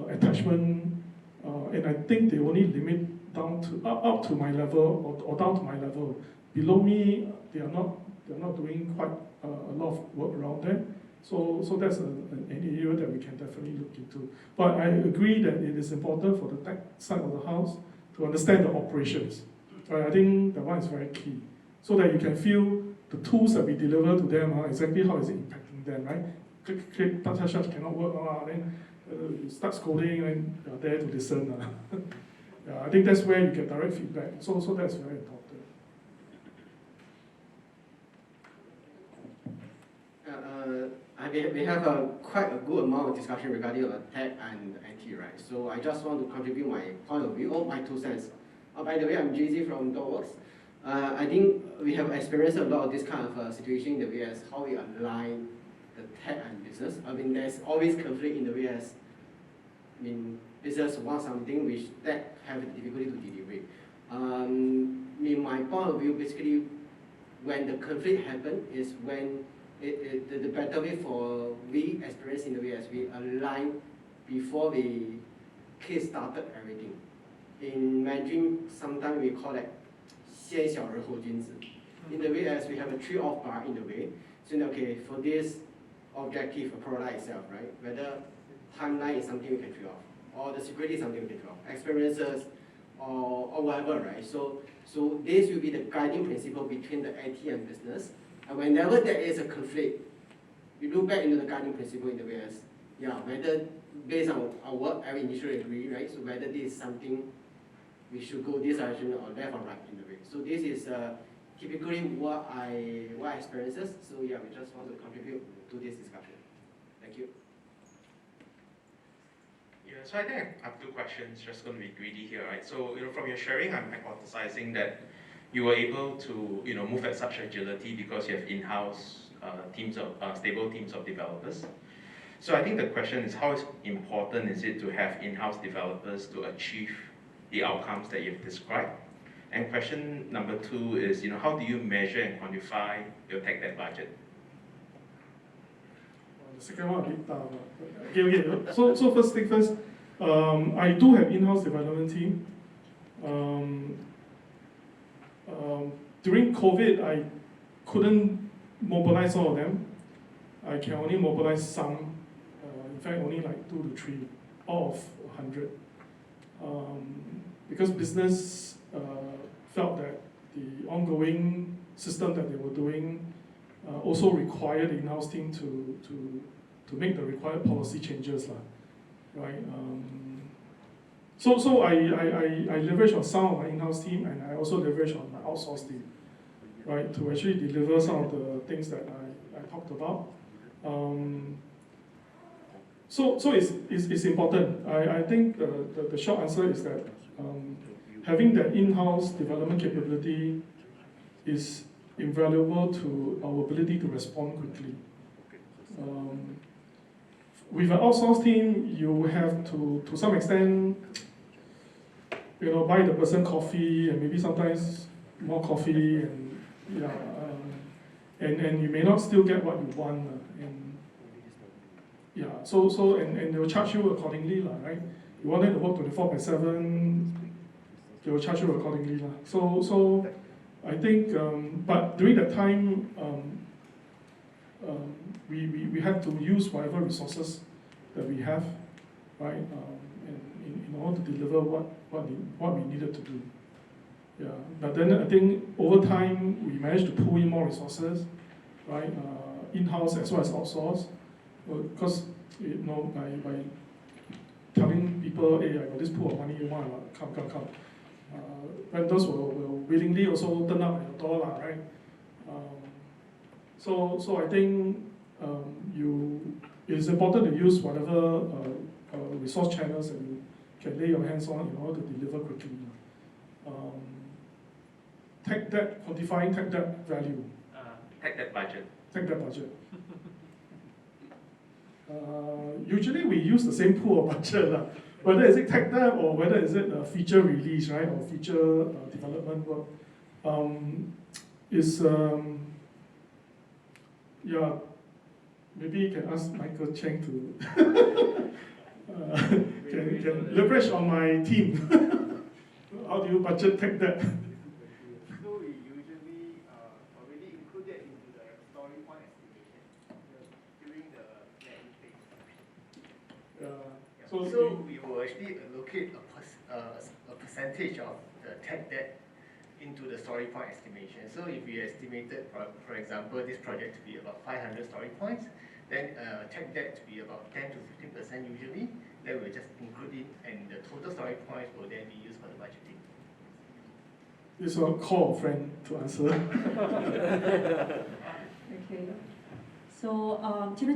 attachment, and I think they only limit down to up to my level or down to my level. Below me, they are not doing quite a lot of work around there. So that's an area that we can definitely look into. But I agree that it is important for the tech side of the house to understand the operations. Right? I think that one is very key, so that you can feel the tools that we deliver to them, exactly how is it impacting them, right? Click, touch, cannot work, then you start scolding, and you're there to listen. Yeah, I think that's where you get direct feedback. So that's very important. We have quite a good amount of discussion regarding tech and IT, right? So I just want to contribute my point of view, or my 2 cents. By the way, I'm JZ from DotWorks. I think we have experienced a lot of this kind of situation in the way as how we align the tech and business. I mean, there's always conflict in the way as, business wants something which tech have difficulty to deliver. In my point of view, basically, when the conflict happens is when the better way for we experience in the way as we align before we kick-started everything. In Mandarin, sometimes we call it 先小而后君子. In the way as we have a trade-off bar in the way. So okay, for this objective product itself, right? Whether timeline is something we can trade off, or the security is something we can trade off, experiences, or whatever, right? So this will be the guiding principle between the IT and business. And whenever there is a conflict, we look back into the guiding principle in the way as, whether based on our work, I initially agree, right? So whether this is something we should go this direction or left or right in the way. So this is typically what I experiences. So we just want to contribute to this discussion. Thank you. Yeah, so I think I have 2 questions, just going to be greedy here, right? So, from your sharing, I'm hypothesizing that you were able to, move at such agility because you have in-house teams of stable teams of developers. So I think the question is how important is it to have in-house developers to achieve the outcomes that you've described? And question number 2 is, how do you measure and quantify your tech debt budget? The second one a bit tough. Okay. So first thing first, I do have in-house development team. During COVID, I couldn't mobilize all of them. I can only mobilize some. In fact, only like 2 to 3 out of 100. Because business felt that the ongoing system that they were doing also required the in-house team to make the required policy changes, right? So I leverage on some of my in-house team, and I also leverage on my outsourced team, right, to actually deliver some of the things that I talked about. So it's important. I think the short answer is that having that in-house development capability is invaluable to our ability to respond quickly. With an outsourced team, you have to some extent, buy the person coffee and maybe sometimes more coffee, and and you may not still get what you want, and they'll charge you accordingly, right? You want them to work 24/7, they will charge you accordingly, So I think, but during that time, we had to use whatever resources that we have, right, in order to deliver what we needed to do. Yeah, but then I think over time we managed to pull in more resources, right, in-house as well as outsource, because by telling people, hey, I got this pool of money, you want, come. Vendors will willingly also turn up at your door, right? So I think it's important to use whatever resource channels that you can lay your hands on in order to deliver quickly. Tech debt, quantifying tech debt value. Tech debt budget. Tech debt budget. Usually we use the same pool of budget, whether is it tech debt or whether is it a feature release, right, or feature development work. Maybe you can ask Michael Chang to can leverage on my team. How do you budget tech debt? So we usually already include that into the story point estimation during the planning phase. So we will actually allocate a percentage of the tech debt into the story point estimation. So if we estimated, for example, this project to be about 500 story points, then tech debt to be about 10 to 15% usually, then we'll just include it, and the total story points will then be used for the budgeting. This will call a friend to answer. Okay. So,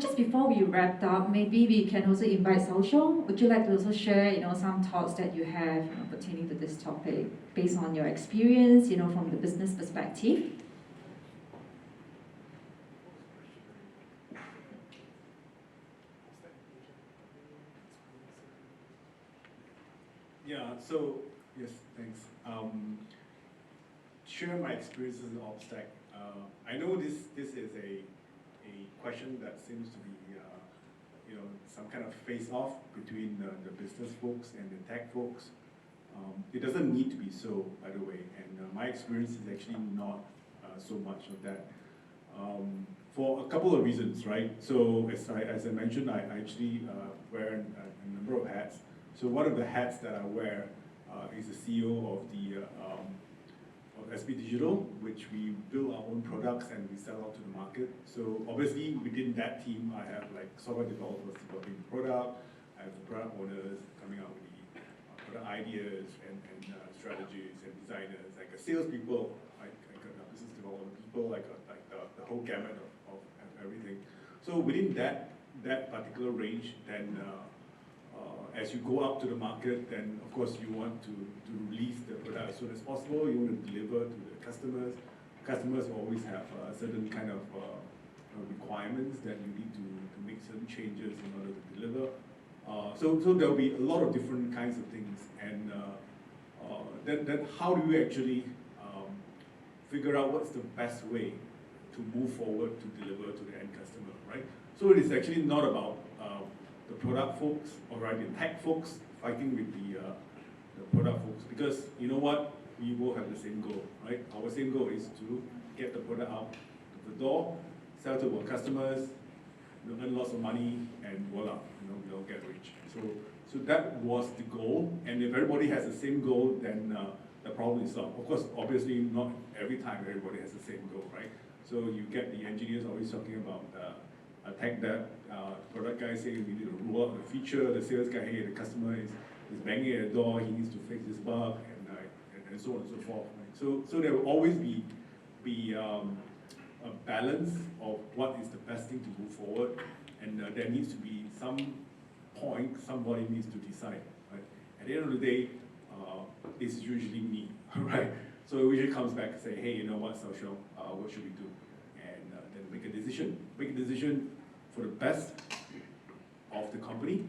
just before we wrap up, maybe we can also invite Sheong. Would you like to also share, some thoughts that you have pertaining to this topic based on your experience, from the business perspective? Yeah, so, yes, thanks. Share my experiences in OpStack. I know this is a question that seems to be, some kind of face-off between the business folks and the tech folks. It doesn't need to be so, by the way, and my experience is actually not so much of that. For a couple of reasons, right? So as I mentioned, I actually wear a number of hats. So one of the hats that I wear is the CEO of the of SB Digital, which we build our own products and we sell out to the market. So obviously within that team, I have like software developers developing the product, I have the product owners coming out with the product ideas and strategies and designers, like a salespeople, like business development people, like the whole gamut of everything. So within that particular range, then as you go up to the market, then of course you want to release the product as soon as possible. You want to deliver to the customers. Customers always have a certain kind of requirements that you need to make certain changes in order to deliver. So there'll be a lot of different kinds of things, and then how do you actually figure out what's the best way to move forward to deliver to the end customer, right? So it is actually not about the product folks or the tech folks fighting with the product folks, because you know what, we will have the same goal, right? Our same goal is to get the product out of the door, sell to our customers, earn lots of money, and voila, we all get rich. So that was the goal, and if everybody has the same goal, then the problem is solved. Of course, obviously, not every time everybody has the same goal, right? So you get the engineers always talking about tech debt, product guy saying we need to roll out the feature, the sales guy, hey, the customer is banging at the door, he needs to fix this bug, and so on and so forth. Right? So there will always be a balance of what is the best thing to move forward, and there needs to be some point somebody needs to decide. Right? At the end of the day, it's usually me, right? So it usually comes back and say, hey, you know what, Sheong, what should we do? And then make a decision. Make a decision for the best of the company.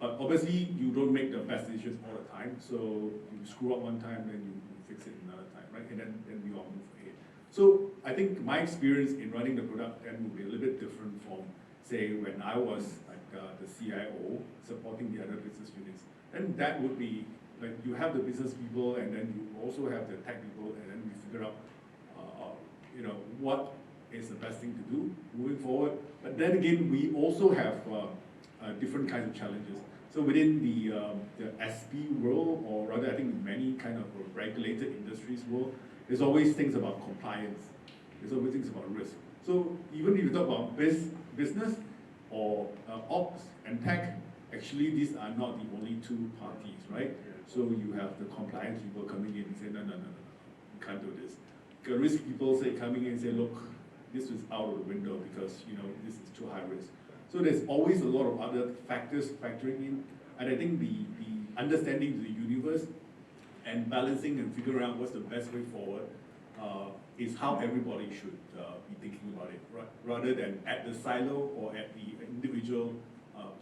But obviously, you don't make the best decisions all the time. So you screw up one time, then you fix it another time, right? And then we all move ahead. So I think my experience in running the product then will be a little bit different from, say, when I was like the CIO supporting the other business units. And that would be like you have the business people, and then you also have the tech people, and then we figure out, what is the best thing to do moving forward. But then again, we also have different kinds of challenges. So within the SP world, or rather, I think many kind of regulated industries world, there's always things about compliance. There's always things about risk. So even if you talk about business or ops and tech, actually these are not the only two parties, right? So you have the compliance people coming in and say, no, you can't do this. The risk people coming in and say, look, this is out of the window because this is too high risk. So there's always a lot of other factors factoring in, and I think the understanding the universe and balancing and figuring out what's the best way forward is how everybody should be thinking about it, right? Rather than at the silo or at the individual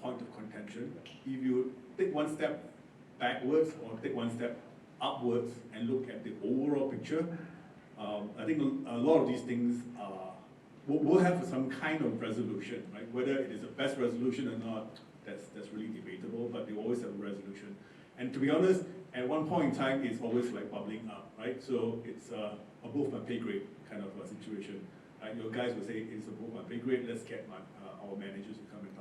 point of contention. If you take one step backwards or take one step upwards and look at the overall picture, I think a lot of these things will have some kind of resolution, right? Whether it is the best resolution or not, that's really debatable, but they always have a resolution. And to be honest, at one point in time, it's always like bubbling up, right? So it's above my pay grade kind of a situation. Right? Your guys will say, it's above my pay grade, let's get our managers to come and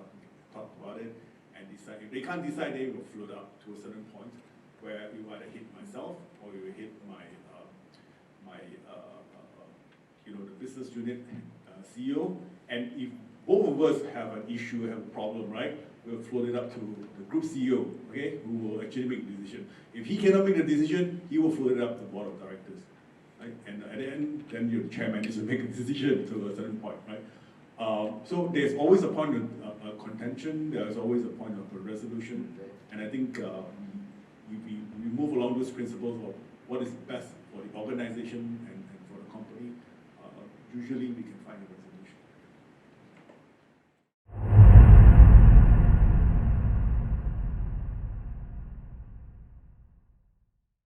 talk about it and decide. If they can't decide, they will float up to a certain point where you either hit myself or you hit the business unit CEO. And if both of us have an issue, have a problem, right? We'll float it up to the group CEO, okay, who will actually make the decision. If he cannot make the decision, he will float it up to the board of directors, right? And at the end, then your chairman needs to make a decision to a certain point, right? So there's always a point of contention. There's always a point of a resolution, and I think we move along those principles of what is best for the organization and for the company. Usually, we can